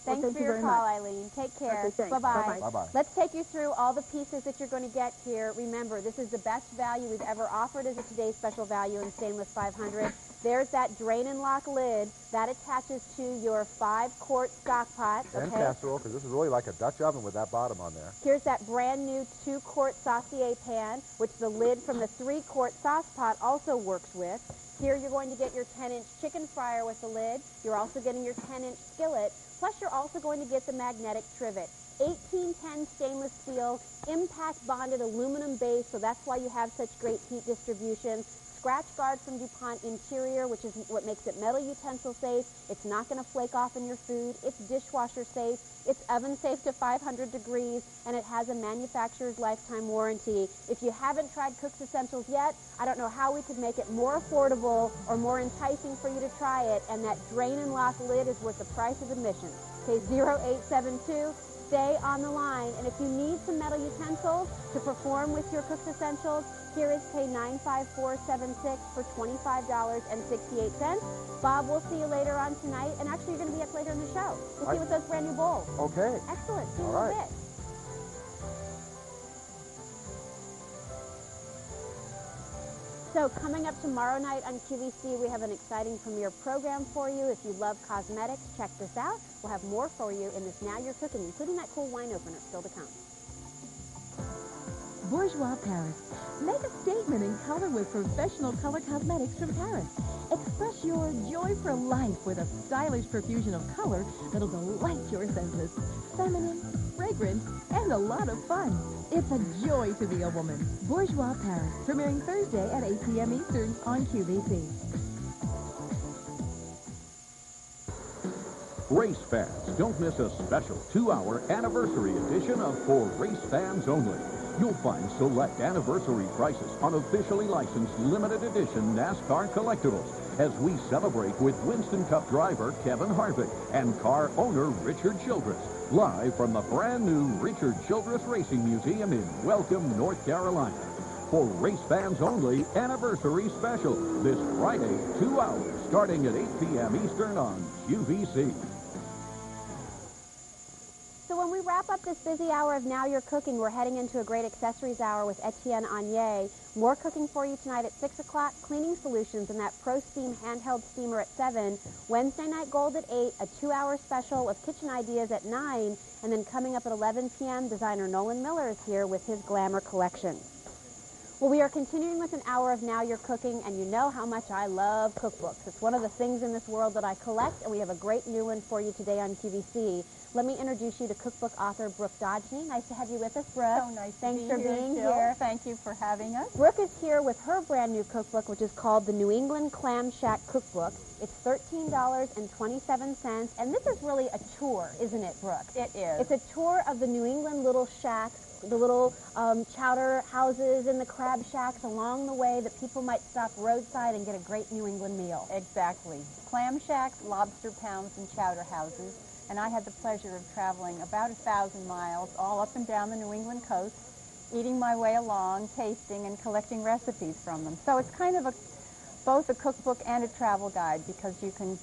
Speaker 2: Thanks
Speaker 10: thank
Speaker 2: for
Speaker 10: you
Speaker 2: your
Speaker 10: very
Speaker 2: call,
Speaker 10: much.
Speaker 2: Eileen. Take care.
Speaker 10: Okay, thanks.
Speaker 2: Bye-bye.
Speaker 8: Bye-bye.
Speaker 2: Let's take you through all the pieces that you're going to get here. Remember, this is the best value we've ever offered as a today's special value in stainless 500. There's that drain and lock lid. That attaches to your 5-quart stock pot.
Speaker 8: And casserole, because this is really like a Dutch oven with that bottom on there.
Speaker 2: Here's that brand new 2-quart saucier pan, which the lid from the 3-quart sauce pot also works with. Here you're going to get your 10-inch chicken fryer with the lid. You're also getting your 10-inch skillet. Plus, you're also going to get the magnetic trivet. 1810 stainless steel, impact bonded aluminum base, so that's why you have such great heat distribution. Scratch guard from DuPont interior, which is what makes it metal utensil safe. It's not going to flake off in your food. It's dishwasher safe. It's oven safe to 500 degrees, and it has a manufacturer's lifetime warranty. If you haven't tried Cook's Essentials yet, I don't know how we could make it more affordable or more enticing for you to try it, and that drain and lock lid is worth the price of admission. Case 0872. Stay on the line, and if you need some metal utensils to perform with your Cook's Essentials, here is pay $95476 for $25.68. Bob, we'll see you later on tonight, and actually you're going to be up later in the show. We'll see with those brand new bowls.
Speaker 8: Okay.
Speaker 2: Excellent. See you in
Speaker 8: All
Speaker 2: a
Speaker 8: right.
Speaker 2: bit. So coming up tomorrow night on QVC, we have an exciting premiere program for you. If you love cosmetics, check this out. We'll have more for you in this Now You're Cooking, including that cool wine opener still to come.
Speaker 11: Bourgeois Paris. Make a statement in color with professional color cosmetics from Paris. Express your joy for life with a stylish profusion of color that'll delight your senses. Feminine, fragrant, and a lot of fun. It's a joy to be a woman. Bourgeois Paris, premiering Thursday at 8 p.m. Eastern on QVC.
Speaker 12: Race fans, don't miss a special 2-hour anniversary edition of For Race Fans Only. You'll find select anniversary prices on officially licensed limited edition NASCAR collectibles as we celebrate with Winston Cup driver Kevin Harvick and car owner Richard Childress, live from the brand new Richard Childress Racing Museum in Welcome, North Carolina. For Race Fans Only Anniversary Special this Friday, 2 hours, starting at 8 p.m. Eastern on QVC.
Speaker 2: So when we wrap up this busy hour of Now You're Cooking, we're heading into a great accessories hour with Etienne Agnier. More cooking for you tonight at 6 o'clock, cleaning solutions and that Pro Steam handheld steamer at 7. Wednesday night gold at 8, a 2-hour special of kitchen ideas at 9. And then coming up at 11 p.m., designer Nolan Miller is here with his Glamour collection. Well, we are continuing with an hour of Now You're Cooking, and you know how much I love cookbooks. It's one of the things in this world that I collect, and we have a great new one for you today on QVC. Let me introduce you to cookbook author Brooke Dodgeney. Nice to have you with us, Brooke.
Speaker 13: So nice
Speaker 2: Thanks
Speaker 13: to
Speaker 2: for
Speaker 13: be here,
Speaker 2: being
Speaker 13: Jill.
Speaker 2: here.
Speaker 13: Thank you for having us.
Speaker 2: Brooke is here with her brand new cookbook, which is called the New England Clam Shack Cookbook. It's $13.27, and this is really a tour, isn't it, Brooke?
Speaker 13: It is.
Speaker 2: It's a tour of the New England little shacks, the little chowder houses and the crab shacks along the way that people might stop roadside and get a great New England meal.
Speaker 13: Exactly. Clam shacks, lobster pounds, and chowder houses. And I had the pleasure of traveling about 1,000 miles all up and down the New England coast, eating my way along, tasting, and collecting recipes from them. So it's kind of both a cookbook and a travel guide because you can,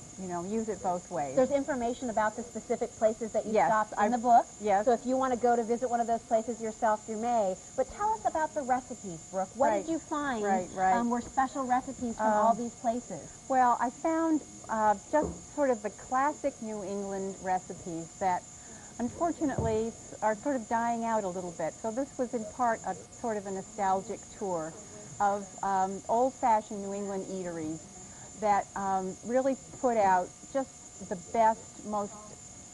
Speaker 13: use it both ways.
Speaker 2: There's information about the specific places that you
Speaker 13: Yes,
Speaker 2: stopped in the book.
Speaker 13: Yes.
Speaker 2: So if you want to go to visit one of those places yourself, you may. But tell us about the recipes, Brooke. What did you find were special recipes from all these places?
Speaker 13: Well, I found just sort of the classic New England recipes that unfortunately are sort of dying out a little bit. So this was in part a sort of a nostalgic tour of old-fashioned New England eateries that really put out just the best, most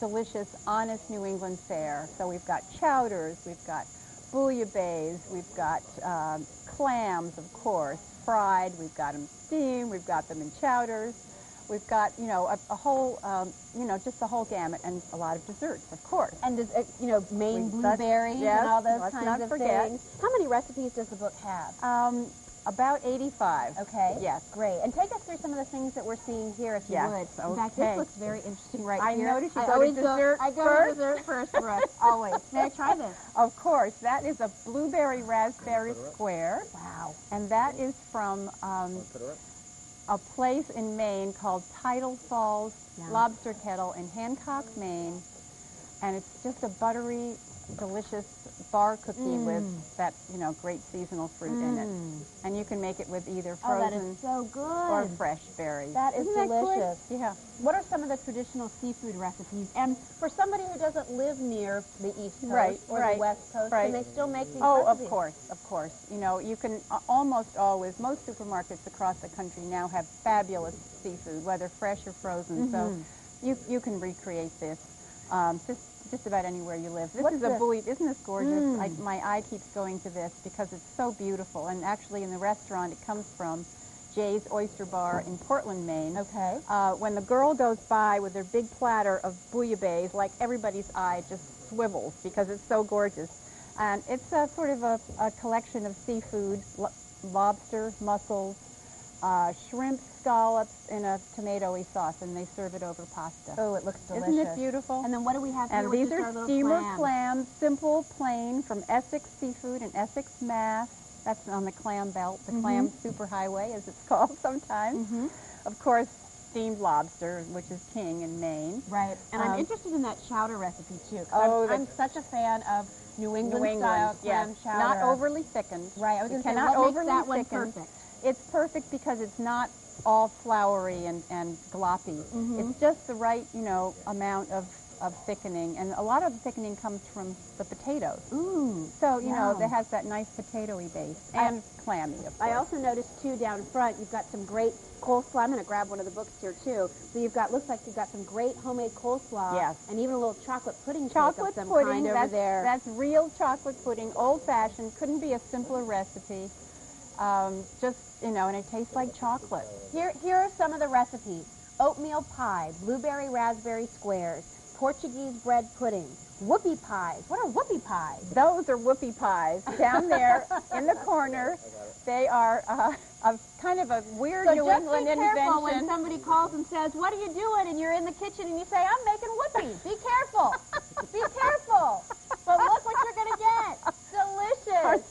Speaker 13: delicious, honest New England fare. So we've got chowders, we've got bouillabaisse, we've got clams, of course, fried, we've got them steamed, we've got them in chowders. We've got, a whole, just the whole gamut, and a lot of desserts, of course.
Speaker 2: And, Maine blueberries and all those kinds of things. How many recipes does the book have?
Speaker 13: About 85.
Speaker 2: Okay.
Speaker 13: Yes.
Speaker 2: Great. And take us through some of the things that we're seeing here, if you would. In fact, this looks very interesting here.
Speaker 13: I noticed you go to dessert first.
Speaker 2: I go to dessert first, Brooke, always. May I try this?
Speaker 13: Of course. That is a blueberry raspberry square.
Speaker 2: Wow.
Speaker 13: And that is from a place in Maine called Tidal Falls Lobster Kettle in Hancock, Maine. And it's just a buttery, delicious bar cookie with that, you know, great seasonal fruit in it. And you can make it with either frozen
Speaker 2: that is so good.
Speaker 13: or fresh berries.
Speaker 2: That is
Speaker 13: Isn't
Speaker 2: delicious.
Speaker 13: That good? Yeah.
Speaker 2: What are some of the traditional seafood recipes? And for somebody who doesn't live near the East Coast or the West Coast, can they still make these recipes?
Speaker 13: Of course. You know, you can almost always, most supermarkets across the country now have fabulous seafood, whether fresh or frozen. So you can recreate this just about anywhere you live. This is a buoy. Isn't this gorgeous? My eye keeps going to this because it's so beautiful. And actually in the restaurant it comes from Jay's Oyster Bar in Portland, Maine.
Speaker 2: Okay.
Speaker 13: When the girl goes by with their big platter of bouillabaisse, like everybody's eye just swivels because it's so gorgeous. And it's sort of a collection of seafood, lobster, mussels, shrimp scallops in a tomatoey sauce, and they serve it over pasta.
Speaker 2: Oh, it looks delicious.
Speaker 13: Isn't it beautiful?
Speaker 2: And then what do we have here?
Speaker 13: And these are steamer clams, simple, plain, from Essex Seafood and Essex, Mass. That's on the clam belt, the clam superhighway, as it's called sometimes. Of course, steamed lobster, which is king in Maine.
Speaker 2: Right. And I'm interested in that chowder recipe, too. I'm such a fan of New England-style clam chowder.
Speaker 13: Not overly thickened.
Speaker 2: Right. I was going to say, what makes that one perfect?
Speaker 13: It's perfect because it's not all floury and gloppy. It's just the right, you know, amount of thickening, and a lot of the thickening comes from the potatoes. So, you know, it has that nice potatoey base, and clammy, of course.
Speaker 2: I also noticed, too, down front, you've got some great coleslaw. I'm going to grab one of the books here, too. So you've got, looks like you've got some great homemade coleslaw.
Speaker 13: Yes.
Speaker 2: And even a little chocolate pudding cake
Speaker 13: Chocolate
Speaker 2: of some
Speaker 13: pudding,
Speaker 2: kind over there.
Speaker 13: That's real chocolate pudding, old-fashioned, couldn't be a simpler recipe. Just, you know, and it tastes like chocolate.
Speaker 2: Here are some of the recipes. Oatmeal pie, blueberry raspberry squares, Portuguese bread pudding, whoopie pies. What are whoopie pies?
Speaker 13: Those are whoopie pies down there in the corner. They are a kind of a weird New England invention.
Speaker 2: So just be careful when somebody calls and says, "What are you doing?" and you're in the kitchen and you say, "I'm making whoopies." Be careful. Be careful. But look what you're going to get. Delicious.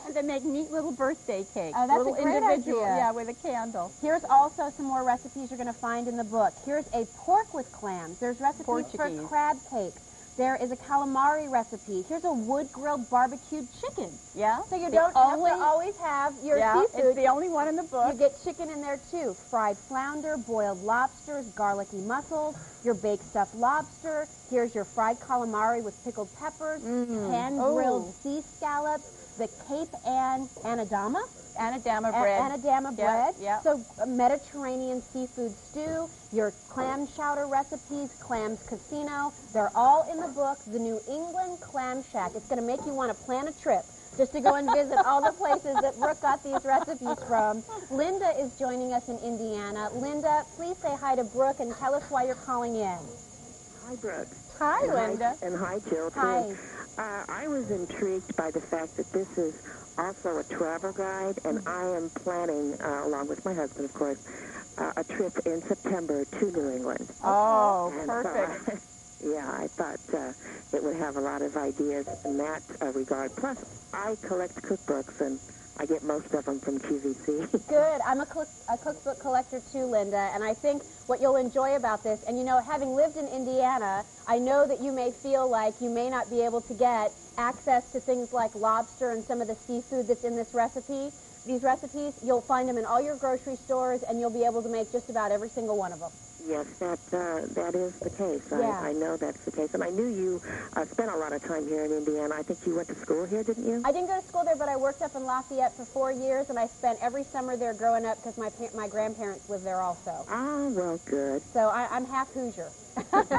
Speaker 13: And they make neat little birthday cakes.
Speaker 2: Oh, that's
Speaker 13: little
Speaker 2: a great
Speaker 13: individual,
Speaker 2: idea.
Speaker 13: Yeah, with a candle.
Speaker 2: Here's also some more recipes you're going to find in the book. Here's a pork with clams. There's recipes
Speaker 13: Portuguese.
Speaker 2: for crab cake. There is a calamari recipe. Here's a wood-grilled barbecued chicken.
Speaker 13: Yeah.
Speaker 2: So you don't have to always have your seafood.
Speaker 13: It's the only one in the book.
Speaker 2: You get chicken in there, too. Fried flounder, boiled lobsters, garlicky mussels, your baked stuffed lobster. Here's your fried calamari with pickled peppers, hand-grilled sea scallops, the Cape Anadama.
Speaker 13: Anadama bread.
Speaker 2: Anadama bread.
Speaker 13: Yeah.
Speaker 2: So Mediterranean seafood stew, your clam chowder recipes, clams casino. They're all in the book, The New England Clam Shack. It's going to make you want to plan a trip just to go and visit all the places that Brooke got these recipes from. Linda is joining us in Indiana. Linda, please say hi to Brooke and tell us why you're calling in.
Speaker 14: Hi, Brooke.
Speaker 2: Hi, Linda.
Speaker 14: And hi, Jill, too.
Speaker 2: Hi.
Speaker 14: I was intrigued by the fact that this is also a travel guide, and I am planning, along with my husband, of course, a trip in September to New England.
Speaker 13: Oh,
Speaker 14: and
Speaker 13: perfect.
Speaker 14: So yeah, I thought it would have a lot of ideas in that regard. Plus, I collect cookbooks, and I get most of them from QVC.
Speaker 2: Good. I'm a cookbook collector too, Linda, and I think what you'll enjoy about this, and you know, having lived in Indiana, I know that you may feel like you may not be able to get access to things like lobster and some of the seafood that's in this recipe. These recipes, you'll find them in all your grocery stores, and you'll be able to make just about every single one of them.
Speaker 14: Yes, that is the case.
Speaker 2: Yeah.
Speaker 14: I know that's the case. And I knew you spent a lot of time here in Indiana. I think you went to school here, didn't you?
Speaker 2: I didn't go to school there, but I worked up in Lafayette for 4 years, and I spent every summer there growing up because my grandparents lived there also.
Speaker 14: Ah, well, good.
Speaker 2: So I'm half Hoosier. That's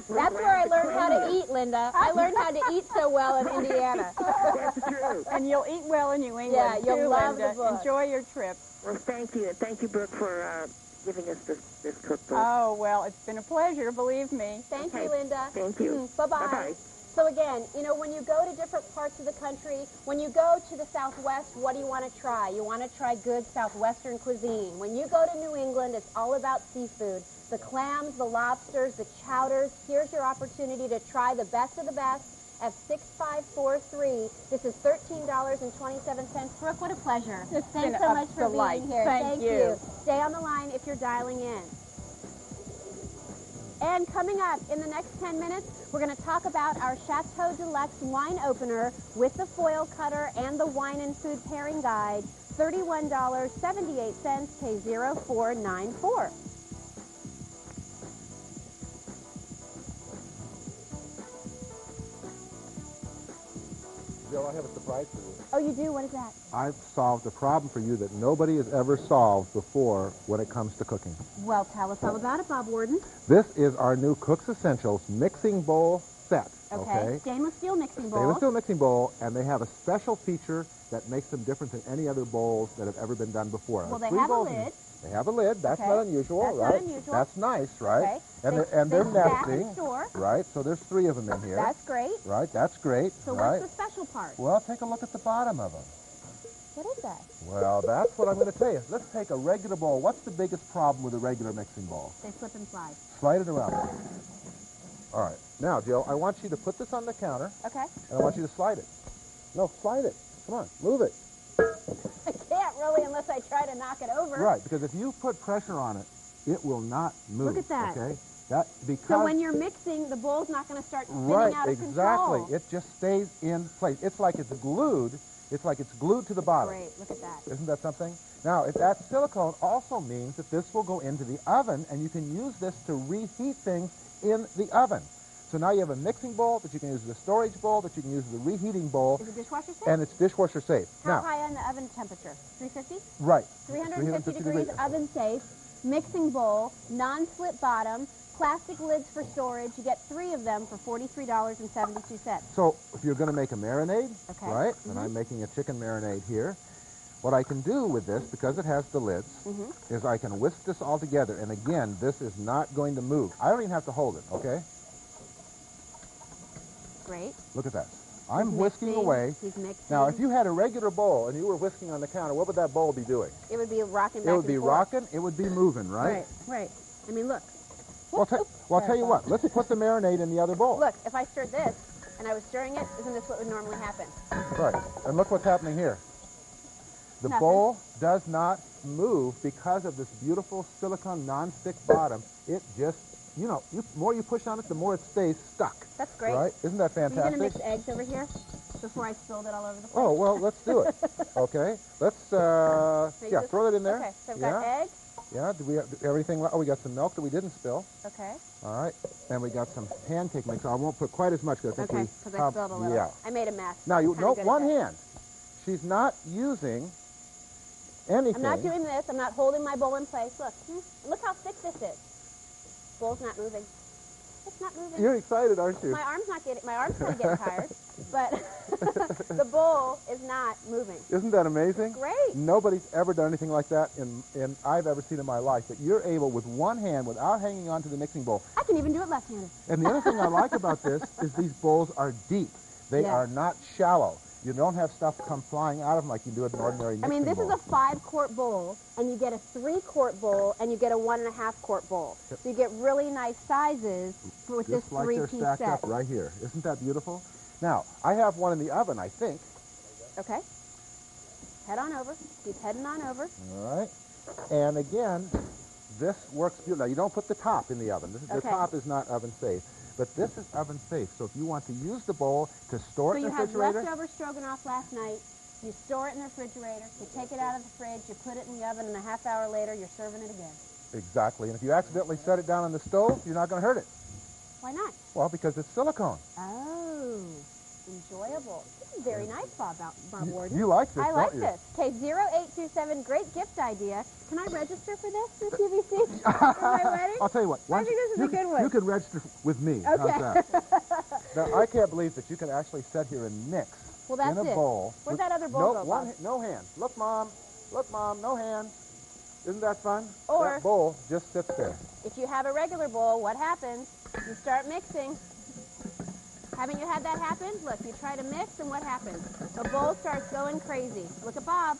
Speaker 2: where I learned how to eat, Linda. I learned how to eat so well in Indiana.
Speaker 14: That's true.
Speaker 13: And you'll eat well in New England,
Speaker 2: yeah, you'll
Speaker 13: too,
Speaker 2: love
Speaker 13: Linda.
Speaker 2: the book.
Speaker 13: Enjoy your trip.
Speaker 14: Well, thank you. And thank you, Brooke, for giving us this cookbook.
Speaker 13: Oh, well, it's been a pleasure, believe me.
Speaker 2: Thank you, Linda.
Speaker 14: Thank you.
Speaker 2: Bye-bye.
Speaker 14: Bye-bye.
Speaker 2: So again, you know, when you go to different parts of the country, when you go to the Southwest, what do you want to try? You want to try good Southwestern cuisine. When you go to New England, it's all about seafood. The clams, the lobsters, the chowders. Here's your opportunity to try the best of the best at 6543. This is $13.27. Brooke, what a pleasure. Thanks so much for being here.
Speaker 13: Thank you.
Speaker 2: Stay on the line if you're dialing in. And coming up in the next 10 minutes, we're going to talk about our Chateau Deluxe wine opener with the foil cutter and the wine and food pairing guide. $31.78, K0494.
Speaker 8: Jill, I have a surprise for you.
Speaker 2: Oh, you do? What is that?
Speaker 8: I've solved a problem for you that nobody has ever solved before when it comes to cooking.
Speaker 2: Well, tell us all about it, Bob Warden.
Speaker 8: This is our new Cook's Essentials mixing bowl set.
Speaker 2: Okay. Stainless steel mixing bowl.
Speaker 8: Stainless steel mixing bowl, and they have a special feature that makes them different than any other bowls that have ever been done before.
Speaker 2: Well, they have a lid.
Speaker 8: They have a lid. That's not unusual,
Speaker 2: That's
Speaker 8: right?
Speaker 2: Not unusual.
Speaker 8: That's nice, right?
Speaker 2: Okay.
Speaker 8: And they're
Speaker 2: stack
Speaker 8: nesting,
Speaker 2: in store.
Speaker 8: right? So there's 3 of them in here.
Speaker 2: That's great.
Speaker 8: Right, that's great.
Speaker 2: So
Speaker 8: right?
Speaker 2: what's the special part?
Speaker 8: Well, take a look at the bottom of them.
Speaker 2: What is that?
Speaker 8: Well, that's what I'm going to tell you. Let's take a regular bowl. What's the biggest problem with a regular mixing bowl?
Speaker 2: They slip and slide.
Speaker 8: Slide it around. All right. Now, Jill, I want you to put this on the counter.
Speaker 2: Okay.
Speaker 8: And I want you to slide it. No, slide it. Come on, move it.
Speaker 2: I can't really unless I try to knock it over.
Speaker 8: Right, because if you put pressure on it, it will not move.
Speaker 2: Look at that.
Speaker 8: Okay?
Speaker 2: So when you're mixing, the bowl's not going to start spinning out of control.
Speaker 8: Right, exactly. It just stays in place. It's like it's glued. It's like it's glued to the bottom.
Speaker 2: Great, look at that.
Speaker 8: Isn't that something? Now, that silicone also means that this will go into the oven, and you can use this to reheat things in the oven. So now you have a mixing bowl that you can use as a storage bowl, that you can use as a reheating bowl.
Speaker 2: Is it dishwasher safe?
Speaker 8: And it's dishwasher safe.
Speaker 2: How high on the oven temperature? 350?
Speaker 8: Right.
Speaker 2: 350 degrees, oven safe, mixing bowl, non-slip bottom, plastic lids for storage. You get 3 of them for $43.72.
Speaker 8: So if you're going to make a marinade,
Speaker 2: okay.
Speaker 8: right, and I'm making a chicken marinade here, what I can do with this, because it has the lids, is I can whisk this all together. And again, this is not going to move. I don't even have to hold it, okay?
Speaker 2: Great.
Speaker 8: Look at that. I'm whisking away.
Speaker 2: He's mixing.
Speaker 8: Now, if you had a regular bowl and you were whisking on the counter, what would that bowl be doing?
Speaker 2: It would be rocking back
Speaker 8: and forth. It would be rocking. It would be moving, right?
Speaker 2: Right. I mean, look.
Speaker 8: Well, I'll tell you what. Let's put the marinade in the other bowl.
Speaker 2: Look, if I stirred this and I was stirring it, isn't this what would normally happen?
Speaker 8: Right. And look what's happening here. The bowl does not move because of this beautiful silicone non-stick bottom. It just, you know, the more you push on it, the more it stays stuck.
Speaker 2: That's great.
Speaker 8: Right? Isn't that fantastic?
Speaker 2: Are you going to mix eggs over here before I spilled it all over the place?
Speaker 8: Oh, well, let's do it. Okay. Let's, throw that in there.
Speaker 2: Okay, so I've got eggs.
Speaker 8: Yeah, do we have everything? Oh, we got some milk that we didn't spill.
Speaker 2: Okay.
Speaker 8: All right. And we got some pancake mix. I won't put quite as much because I think
Speaker 2: because I spilled a little.
Speaker 8: Yeah.
Speaker 2: I made a mess.
Speaker 8: Now, one hand. She's not using anything.
Speaker 2: I'm not doing this. I'm not holding my bowl in place. Look. Look how thick this is. Bowl's not moving. It's not moving.
Speaker 8: You're excited, aren't you?
Speaker 2: My arm's kind of getting tired, but the bowl is not moving.
Speaker 8: Isn't that amazing?
Speaker 2: Great.
Speaker 8: Nobody's ever done anything like that I've ever seen in my life. But you're able with one hand, without hanging on to the mixing bowl.
Speaker 2: I can even do it left-handed.
Speaker 8: And the other thing I like about this is these bowls are deep. They are not shallow. You don't have stuff come flying out of them like you do at an ordinary mixing bowl.
Speaker 2: I mean, this is a 5-quart bowl, and you get a 3-quart bowl, and you get a 1.5-quart bowl. So you get really nice sizes with this 3-piece set.
Speaker 8: Just like they're stacked up right here. Isn't that beautiful? Now, I have one in the oven, I think.
Speaker 2: Okay. Head on over. Keep heading on over.
Speaker 8: All right. And again, this works beautifully. Now, you don't put the top in the oven. The top is not oven safe. But this is oven safe, so if you want to use the bowl to store it in the refrigerator...
Speaker 2: So you have leftover stroganoff last night, you store it in the refrigerator, you take it out of the fridge, you put it in the oven, and a half hour later, you're serving it again.
Speaker 8: Exactly, and if you accidentally set it down on the stove, you're not going to hurt it.
Speaker 2: Why not?
Speaker 8: Well, because it's silicone.
Speaker 2: Oh, enjoyable. This is very nice, Bob Warden.
Speaker 8: You like this,
Speaker 2: I like
Speaker 8: don't you?
Speaker 2: this. Okay, 0827, great gift idea. Can I register for this through QVC? For my wedding?
Speaker 8: I'll tell you what.
Speaker 2: I think this is a good one.
Speaker 8: You can register with me.
Speaker 2: Okay.
Speaker 8: How's that? Now, I can't believe that you can actually sit here and mix in a bowl.
Speaker 2: Where'd that other bowl go, Bob?
Speaker 8: No hands. Look, Mom. Look, Mom. No hands. Isn't that fun?
Speaker 2: Or
Speaker 8: that bowl just sits there.
Speaker 2: If you have a regular bowl, what happens? You start mixing. Haven't you had that happen? Look, you try to mix, and what happens? The bowl starts going crazy. Look at Bob.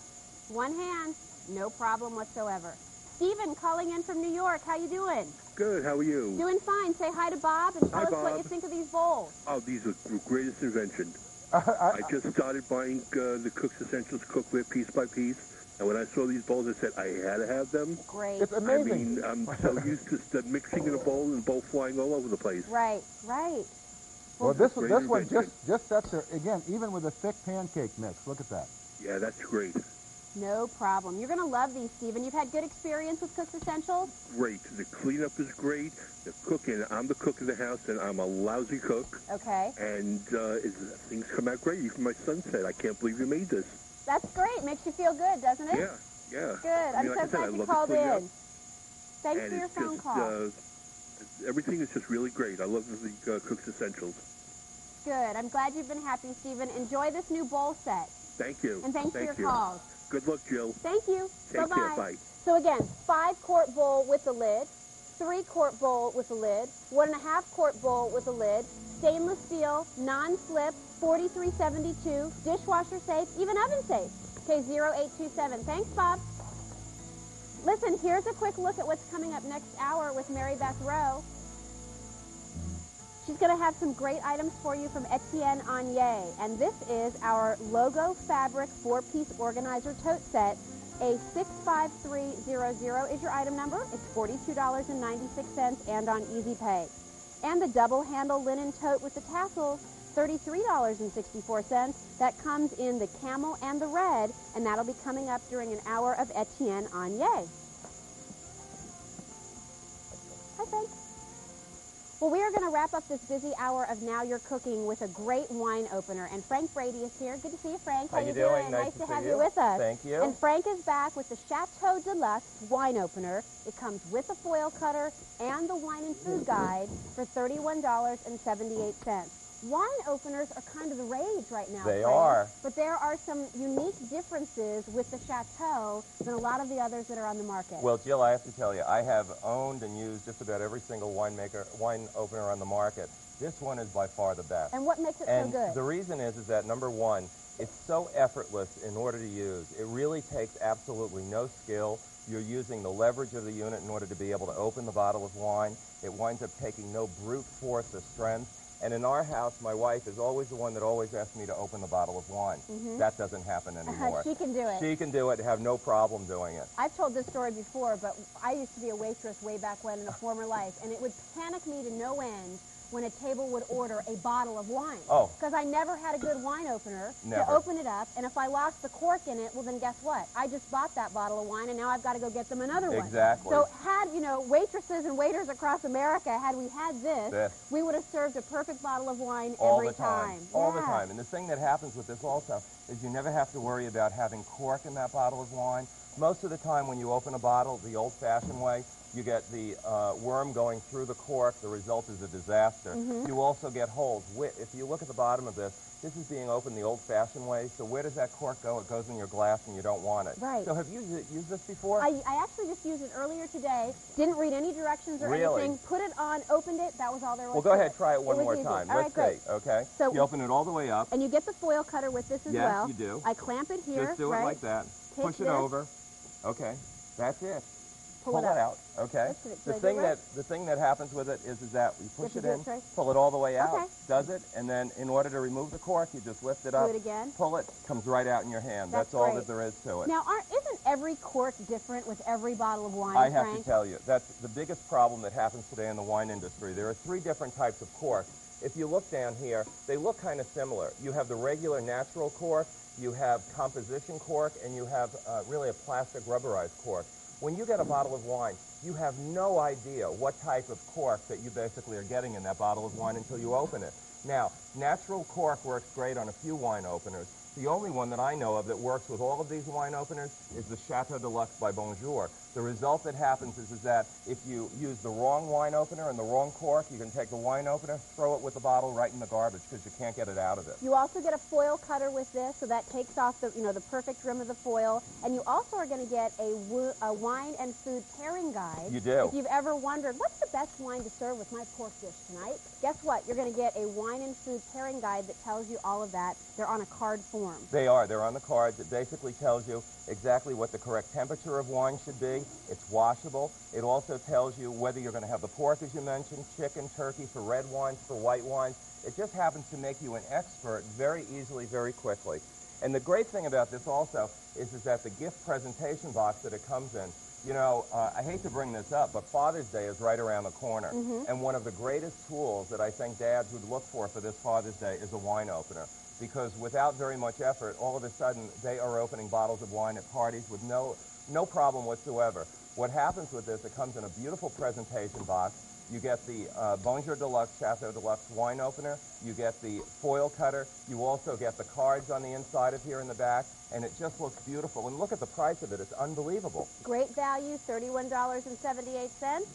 Speaker 2: One hand, no problem whatsoever. Stephen calling in from New York. How you doing?
Speaker 15: Good. How are you?
Speaker 2: Doing fine. Say hi to Bob and tell us
Speaker 15: Bob.
Speaker 2: what you think of these bowls.
Speaker 15: Oh, these are the greatest invention. I just started buying the Cook's Essentials cookware piece by piece. And when I saw these bowls, I said I had to have them.
Speaker 2: Great.
Speaker 8: It's amazing.
Speaker 15: I mean, I'm so used to mixing in a bowl and the bowl flying all over the place.
Speaker 2: Right, right.
Speaker 8: Well, this
Speaker 15: Great
Speaker 8: one
Speaker 15: invention.
Speaker 8: just sets there, again, even with a thick pancake mix. Look at that.
Speaker 15: Yeah, that's great.
Speaker 2: No problem. You're going to love these, Stephen. You've had good experience with Cook's Essentials?
Speaker 15: Great. The cleanup is great. The cooking, I'm the cook in the house, and I'm a lousy cook.
Speaker 2: Okay.
Speaker 15: And things come out great. Even my son said, I can't believe you made this.
Speaker 2: That's great. Makes you feel good, doesn't it?
Speaker 15: Yeah, yeah.
Speaker 2: Good.
Speaker 15: I mean,
Speaker 2: I'm
Speaker 15: like
Speaker 2: so
Speaker 15: I said, I
Speaker 2: glad you
Speaker 15: love
Speaker 2: called
Speaker 15: the cleanup.
Speaker 2: in. Thanks
Speaker 15: And
Speaker 2: for your
Speaker 15: it's
Speaker 2: phone
Speaker 15: just,
Speaker 2: call.
Speaker 15: everything is just really great. I love the Cook's Essentials.
Speaker 2: Good. I'm glad you've been happy, Stephen. Enjoy this new bowl set.
Speaker 15: Thank you.
Speaker 2: And thanks for your calls.
Speaker 15: Good luck, Jill.
Speaker 2: Thank you.
Speaker 15: Take
Speaker 2: Bye-bye.
Speaker 15: care. Bye.
Speaker 2: So again, 5-quart bowl with the lid, 3-quart bowl with the lid, 1.5-quart bowl with the lid, stainless steel, non-slip, $43.72, dishwasher safe, even oven safe. K0827. Thanks, Bob. Listen, here's a quick look at what's coming up next hour with Mary Beth Rowe. She's going to have some great items for you from Etienne Anier. And this is our logo fabric 4-piece organizer tote set. A 65300 is your item number. It's $42.96 and on Easy Pay. And the double handle linen tote with the tassels, $33.64. That comes in the camel and the red, and that'll be coming up during an hour of Etienne Anier. Hi, Frank. Well, we are going to wrap up this busy hour of Now You're Cooking with a great wine opener. And Frank Brady is here. Good to see you, Frank. How you doing? Nice to have you with us.
Speaker 16: Thank you.
Speaker 2: And Frank is back with the Chateau Deluxe wine opener. It comes with a foil cutter and the wine and food guide for $31.78. Wine openers are kind of the rage right now,
Speaker 16: They
Speaker 2: Frank,
Speaker 16: are.
Speaker 2: But there are some unique differences with the Chateau than a lot of the others that are on the market.
Speaker 16: Well, Jill, I have to tell you, I have owned and used just about every single wine opener on the market. This one is by far the best.
Speaker 2: And what makes it
Speaker 16: and
Speaker 2: so good?
Speaker 16: The reason is that, number one, it's so effortless in order to use. It really takes absolutely no skill. You're using the leverage of the unit in order to be able to open the bottle of wine. It winds up taking no brute force or strength. And in our house, my wife is always the one that always asks me to open the bottle of wine. That doesn't happen anymore.
Speaker 2: She can do it.
Speaker 16: She can do it, have no problem doing it.
Speaker 2: I've told this story before, but I used to be a waitress way back when in a former life, and it would panic me to no end when a table would order a bottle of wine.
Speaker 16: Oh.
Speaker 2: Because I never had a good wine opener
Speaker 16: Never.
Speaker 2: to open it up, and if I lost the cork in it, well then guess what? I just bought that bottle of wine, and now I've got to go get them another one.
Speaker 16: Exactly.
Speaker 2: So had, waitresses and waiters across America, had we had this, we would have served a perfect bottle of wine every time.
Speaker 16: All the time. And the thing that happens with this also is you never have to worry about having cork in that bottle of wine. Most of the time when you open a bottle the old-fashioned way, you get the worm going through the cork. The result is a disaster. You also get holes. If you look at the bottom of this is being opened the old-fashioned way. So where does that cork go? It goes in your glass and you don't want it.
Speaker 2: Right.
Speaker 16: So have you used this before?
Speaker 2: I actually just used it earlier today. Didn't read any directions or anything. Put it on, opened it. That was all there was.
Speaker 16: Well, go ahead. Try it one more
Speaker 2: easy.
Speaker 16: time.
Speaker 2: All
Speaker 16: Let's
Speaker 2: right,
Speaker 16: see. Okay.
Speaker 2: So
Speaker 16: you open it all the way up.
Speaker 2: And you get the foil cutter with this as well.
Speaker 16: Yes, you do.
Speaker 2: I clamp it here.
Speaker 16: Just do it like that. Push it over. Okay. That's it. Pull it out. Okay. The thing that happens with it is that you push it in, pull it all the way out, does it, and then in order to remove the cork, you just lift it up,
Speaker 2: do it again.
Speaker 16: Pull it, comes right out in your hand. That's all that there is to it.
Speaker 2: Now, isn't every cork different with every bottle of wine,
Speaker 16: I have to tell you, that's the biggest problem that happens today in the wine industry. There are 3 different types of cork. If you look down here, they look kind of similar. You have the regular natural cork, you have composition cork, and you have really a plastic rubberized cork. When you get a bottle of wine, you have no idea what type of cork that you basically are getting in that bottle of wine until you open it. Now, natural cork works great on a few wine openers. The only one that I know of that works with all of these wine openers is the Chateau Deluxe by Bonjour. The result that happens is that if you use the wrong wine opener and the wrong cork, you can take the wine opener, throw it with the bottle right in the garbage because you can't get it out of it.
Speaker 2: You also get a foil cutter with this, so that takes off the, the perfect rim of the foil. And you also are going to get a wine and food pairing guide.
Speaker 16: You do.
Speaker 2: If you've ever wondered, what's the best wine to serve with my pork dish tonight? Guess what? You're going to get a wine and food pairing guide that tells you all of that. They're on a card form.
Speaker 16: They are. They're on the cards. It basically tells you exactly what the correct temperature of wine should be. It's washable. It also tells you whether you're going to have the pork, as you mentioned, chicken, turkey, for red wines, for white wines. It just happens to make you an expert very easily, very quickly. And the great thing about this also is that the gift presentation box that it comes in, you know, I hate to bring this up, but Father's Day is right around the corner. And one of the greatest tools that I think dads would look for this Father's Day is a wine opener. Because without very much effort, all of a sudden, they are opening bottles of wine at parties with no problem whatsoever. What happens with this, it comes in a beautiful presentation box. You get the Bonjour Deluxe, Chateau Deluxe wine opener. You get the foil cutter. You also get the cards on the inside of here in the back. And it just looks beautiful. And look at the price of it. It's unbelievable.
Speaker 2: Great value, $31.78.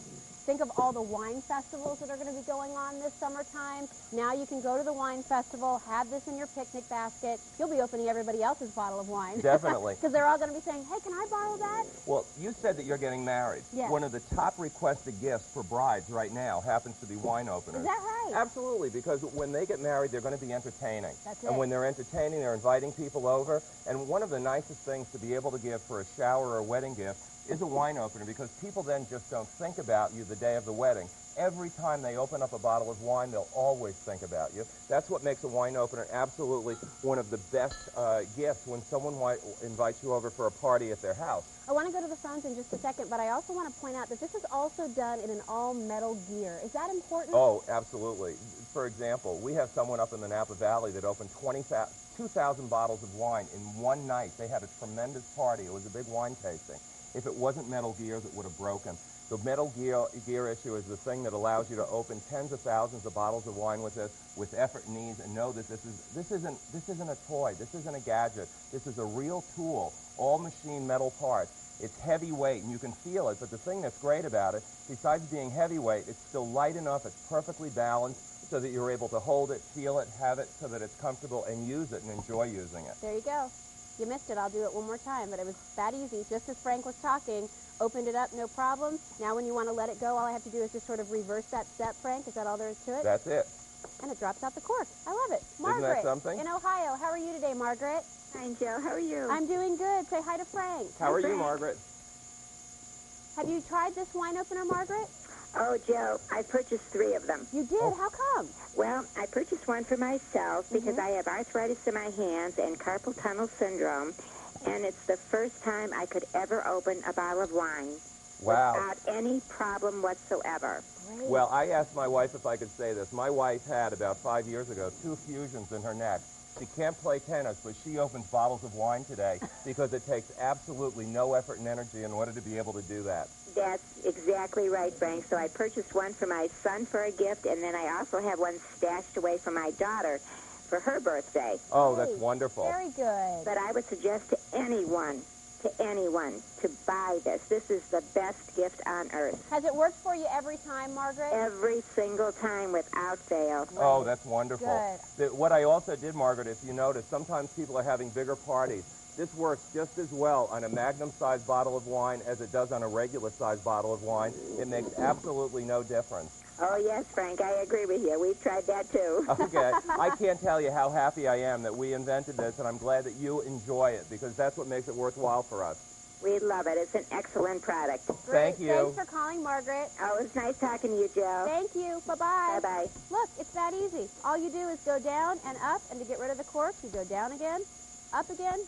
Speaker 2: Think of all the wine festivals that are going to be going on this summertime. Now you can go to the wine festival, have this in your picnic basket. You'll be opening everybody else's bottle of wine.
Speaker 16: Definitely.
Speaker 2: Because they're all going to be saying, hey, can I borrow that?
Speaker 16: Well, you said that you're getting married.
Speaker 2: Yes.
Speaker 16: One of the top requested gifts for brides right now happens to be wine openers.
Speaker 2: Is that right?
Speaker 16: Absolutely, because when they get married, they're going to be entertaining.
Speaker 2: That's
Speaker 16: and
Speaker 2: it.
Speaker 16: when they're entertaining, they're inviting people over. And one of the nicest things to be able to give for a shower or a wedding gift is a wine opener, because people then just don't think about you the day of the wedding. Every time they open up a bottle of wine, they'll always think about you. That's what makes a wine opener absolutely one of the best gifts when someone invites you over for a party at their house.
Speaker 2: I want to go to the phones in just a second, but I also want to point out that this is also done in an all-metal gear. Is that important?
Speaker 16: Oh, absolutely. For example, we have someone up in the Napa Valley that opened 2,000 bottles of wine in one night. They had a tremendous party. It was a big wine tasting. If it wasn't metal gears, it would have broken. The metal gear issue is the thing that allows you to open tens of thousands of bottles of wine with this, with effort and ease, and know that this isn't a toy. This isn't a gadget. This is a real tool. All machine metal parts. It's heavyweight, and you can feel it. But the thing that's great about it, besides being heavyweight, it's still light enough. It's perfectly balanced, so that you're able to hold it, feel it, have it, so that it's comfortable, and use it and enjoy using it.
Speaker 2: There you go. You missed it. I'll do it one more time, but it was that easy. Just as Frank was talking, opened it up, no problem. Now when you want to let it go, all I have to do is just sort of reverse that step, Frank. Is that all there is to it?
Speaker 16: That's it.
Speaker 2: And it drops out the cork. I love it.
Speaker 16: Isn't that something?
Speaker 2: In Ohio. How are you today, Margaret?
Speaker 14: Hi, Jill. How are you?
Speaker 2: I'm doing good. Say hi to Frank.
Speaker 16: How are you, Margaret?
Speaker 2: Have you tried this wine opener, Margaret?
Speaker 14: Oh, Joe, I purchased 3 of them.
Speaker 2: You did?
Speaker 16: Oh.
Speaker 2: How come?
Speaker 14: Well, I purchased one for myself because I have arthritis in my hands and carpal tunnel syndrome, and it's the first time I could ever open a bottle of wine without any problem whatsoever.
Speaker 2: Great.
Speaker 16: Well, I asked my wife if I could say this. My wife had, about 5 years ago, 2 fusions in her neck. She can't play tennis, but she opens bottles of wine today because it takes absolutely no effort and energy in order to be able to do that.
Speaker 14: That's exactly right, Frank. So I purchased one for my son for a gift, and then I also have one stashed away for my daughter for her birthday.
Speaker 16: Oh, that's wonderful.
Speaker 2: Very good.
Speaker 14: But I would suggest to anyone to buy this. This is the best gift on earth.
Speaker 2: Has it worked for you every time, Margaret?
Speaker 14: Every single time without fail.
Speaker 16: Oh, that's wonderful.
Speaker 2: Good.
Speaker 16: What I also did, Margaret, if you notice, sometimes people are having bigger parties. This works just as well on a magnum-sized bottle of wine as it does on a regular-sized bottle of wine. It makes absolutely no difference.
Speaker 14: Oh, yes, Frank, I agree with you. We've tried that, too.
Speaker 16: Okay. I can't tell you how happy I am that we invented this, and I'm glad that you enjoy it, because that's what makes it worthwhile for us.
Speaker 14: We love it. It's an excellent product.
Speaker 16: Thank you.
Speaker 2: Thanks for calling, Margaret.
Speaker 14: Oh, it was nice talking to you, Joe.
Speaker 2: Thank you. Bye-bye.
Speaker 14: Bye-bye.
Speaker 2: Look, it's that easy. All you do is go down and up, and to get rid of the cork, you go down again, up again.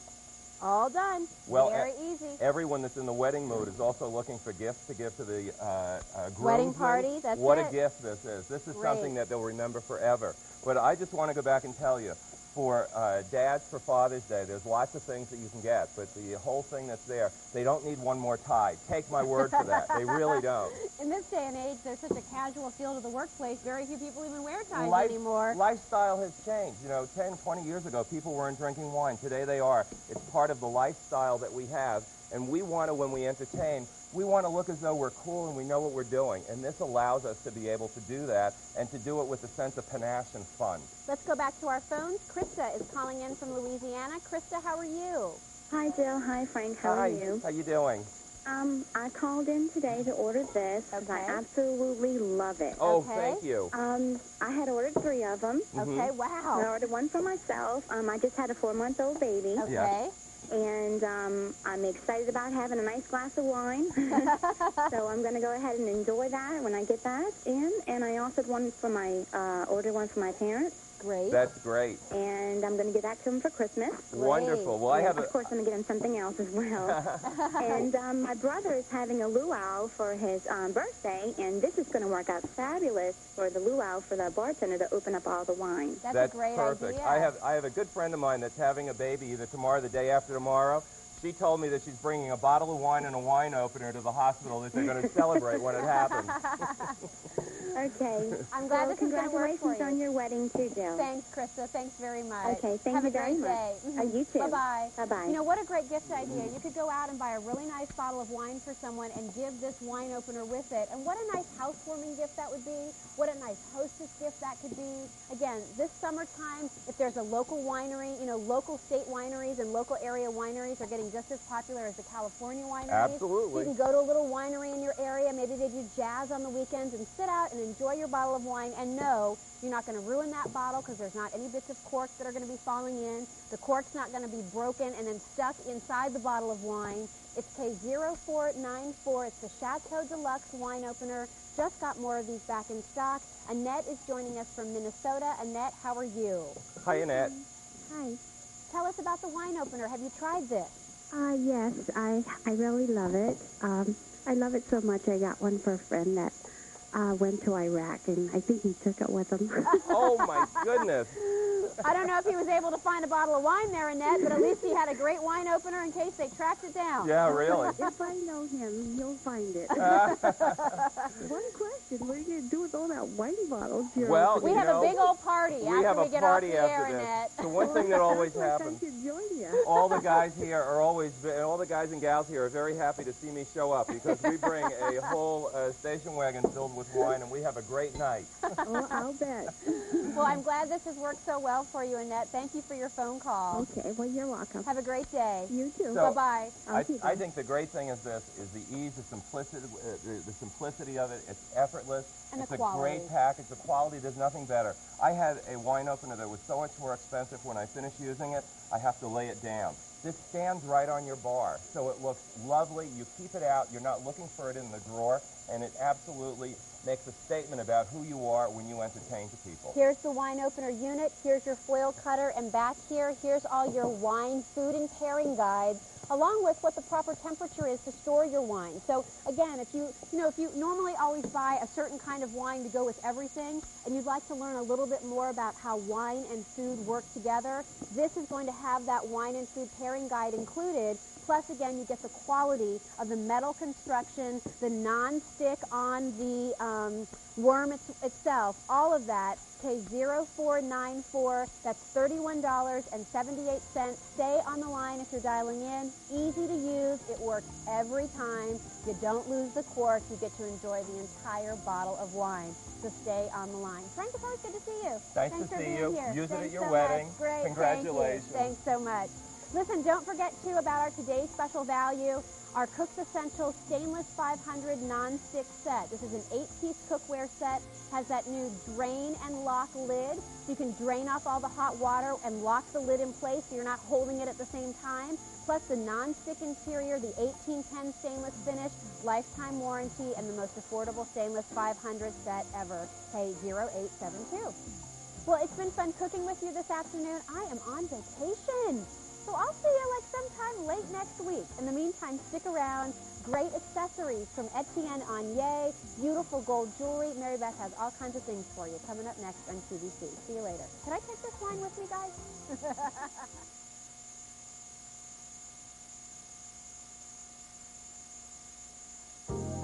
Speaker 2: All done.
Speaker 16: Well,
Speaker 2: very easy.
Speaker 16: Everyone that's in the wedding mood is also looking for gifts to give to the groomsmen.
Speaker 2: Wedding party, that's
Speaker 16: What
Speaker 2: it.
Speaker 16: a gift this is. This is
Speaker 2: Great.
Speaker 16: something that they'll remember forever. But I just want to go back and tell you, for dads for Father's Day, there's lots of things that you can get, but the whole thing that's there, they don't need one more tie. Take my word for that. They really don't.
Speaker 2: In this day and age, there's such a casual feel to the workplace. Very few people even wear ties anymore.
Speaker 16: Lifestyle has changed. You know, 10, 20 years ago, people weren't drinking wine. Today they are. It's part of the lifestyle that we have, and we want to, when we entertain, we want to look as though we're cool and we know what we're doing, and this allows us to be able to do that and to do it with a sense of panache and fun.
Speaker 2: Let's go back to our phones. Krista is calling in from Louisiana. Krista, how are you?
Speaker 17: Hi, Jill. Hi, Frank. How are you?
Speaker 16: How you doing?
Speaker 17: I called in today to order this because I absolutely love it.
Speaker 16: Oh, thank you.
Speaker 17: I had ordered 3 of them.
Speaker 2: Okay, wow.
Speaker 17: I ordered one for myself. I just had a 4-month-old baby.
Speaker 2: Okay.
Speaker 17: And I'm excited about having a nice glass of wine. So I'm going to go ahead and enjoy that when I get that in. And I also ordered one for my parents.
Speaker 2: great.
Speaker 16: That's great.
Speaker 17: And I'm going to give that to him for Christmas.
Speaker 16: Wonderful. Well, I have
Speaker 17: Of course, I'm going to get him something else as well. And my brother is having a luau for his birthday, and this is going to work out fabulous for the luau for the bartender to open up all the wine.
Speaker 2: That's a great
Speaker 16: perfect.
Speaker 2: idea.
Speaker 16: I have a good friend of mine that's having a baby either tomorrow or the day after tomorrow. She told me that she's bringing a bottle of wine and a wine opener to the hospital that they're going to celebrate when it happens.
Speaker 17: Okay.
Speaker 2: I'm glad this is going to work for you.
Speaker 17: Congratulations on your wedding, too, Jill.
Speaker 2: Thanks, Krista. Thanks very much.
Speaker 17: Okay, thank you very much.
Speaker 2: Have a great day.
Speaker 17: You too.
Speaker 2: Bye-bye.
Speaker 17: Bye-bye.
Speaker 2: You know, what a great gift idea. You could go out and buy a really nice bottle of wine for someone and give this wine opener with it. And what a nice housewarming gift that would be. What a nice hostess gift that could be. Again, this summertime, if there's a local winery, you know, local state wineries and local area wineries are getting just as popular as the California wineries.
Speaker 16: Absolutely.
Speaker 2: You can go to a little winery in your area. Maybe they do jazz on the weekends and sit out and enjoy your bottle of wine and know you're not going to ruin that bottle because there's not any bits of cork that are going to be falling in. The cork's not going to be broken and then stuck inside the bottle of wine. It's K0494. It's the Chateau Deluxe wine opener. Just got more of these back in stock. Annette is joining us from Minnesota. Annette, how are you?
Speaker 16: Hi, Annette.
Speaker 17: Hi.
Speaker 2: Tell us about the wine opener. Have you tried this?
Speaker 17: Yes, I really love it. I love it so much I got one for a friend that went to Iraq, and I think he took it with him.
Speaker 16: Oh, my goodness.
Speaker 2: I don't know if he was able to find a bottle of wine there, Annette, but at least he had a great wine opener in case they tracked it down.
Speaker 16: Yeah, really.
Speaker 17: If I know him, he'll find it. One question, what are you going to do with all that wine bottles?
Speaker 16: Well,
Speaker 2: we have a big old party after we get off the air,
Speaker 16: this.
Speaker 2: Annette.
Speaker 16: The one thing that always happens,
Speaker 17: I should join you.
Speaker 16: all the guys here are always, all the guys and gals here are very happy to see me show up because we bring a whole station wagon filled with wine and we have a great night.
Speaker 17: Oh, I'll bet.
Speaker 2: Well, I'm glad this has worked so well for you, Annette. Thank you for your phone call.
Speaker 17: Okay, well, you're welcome.
Speaker 2: Have a great day.
Speaker 17: You too.
Speaker 16: So,
Speaker 2: bye-bye.
Speaker 16: I think the great thing is this, is the ease, the simplicity of it. It's effortless.
Speaker 2: And
Speaker 16: it's
Speaker 2: the
Speaker 16: a
Speaker 2: quality.
Speaker 16: great package. The quality, there's nothing better. I had a wine opener that was so much more expensive. When I finish using it, I have to lay it down. This stands right on your bar, so it looks lovely. You keep it out. You're not looking for it in the drawer, and it absolutely makes a statement about who you are when you entertain to people.
Speaker 2: Here's the wine opener unit. Here's your foil cutter, and back here, here's all your wine, food, and pairing guides, along with what the proper temperature is to store your wine. So again, if you normally always buy a certain kind of wine to go with everything, and you'd like to learn a little bit more about how wine and food work together, this is going to have that wine and food pairing guide included. Plus, again, you get the quality of the metal construction, the non-stick on the worm itself, all of that. K0494, that's $31.78. Stay on the line if you're dialing in. Easy to use. It works every time. You don't lose the cork. You get to enjoy the entire bottle of wine. So stay on the line. Frank, it's always good to see you.
Speaker 16: Thanks to
Speaker 2: for
Speaker 16: see
Speaker 2: being
Speaker 16: you.
Speaker 2: here.
Speaker 16: Use it
Speaker 2: Thanks
Speaker 16: at your
Speaker 2: so
Speaker 16: wedding.
Speaker 2: much. Great.
Speaker 16: Congratulations.
Speaker 2: Thanks so much. Listen, don't forget, too, about our today's special value, our Cook's Essentials Stainless 500 Non-Stick Set. This is an 8-piece cookware set, has that new drain and lock lid. So you can drain off all the hot water and lock the lid in place so you're not holding it at the same time. Plus the non-stick interior, the 1810 stainless finish, lifetime warranty, and the most affordable stainless 500 set ever. Pay 0872. Well, it's been fun cooking with you this afternoon. I am on vacation. So I'll see you like sometime late next week. In the meantime, stick around. Great accessories from Etienne Onier, beautiful gold jewelry. Mary Beth has all kinds of things for you coming up next on QVC. See you later. Can I take this wine with me, guys?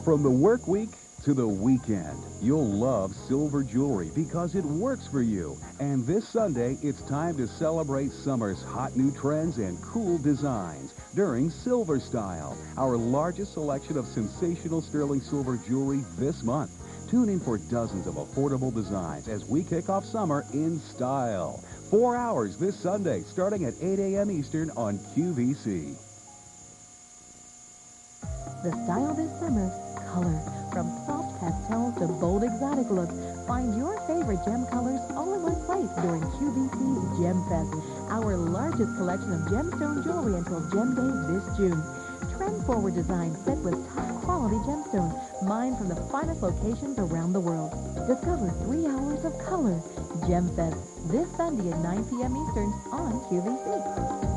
Speaker 5: From the work week to the weekend, you'll love silver jewelry because it works for you. And this Sunday, it's time to celebrate summer's hot new trends and cool designs during Silver Style, our largest selection of sensational sterling silver jewelry this month. Tune in for dozens of affordable designs as we kick off summer in style. 4 hours this Sunday, starting at 8 a.m. Eastern on QVC.
Speaker 11: The style this summer, color. From soft pastels to bold exotic looks, find your favorite gem colors all in one place during QVC's Gem Fest, our largest collection of gemstone jewelry until Gem Day this June. trend-forward design set with top-quality gemstones mined from the finest locations around the world. Discover 3 hours of color. Gem Fest, this Sunday at 9 p.m. Eastern on QVC.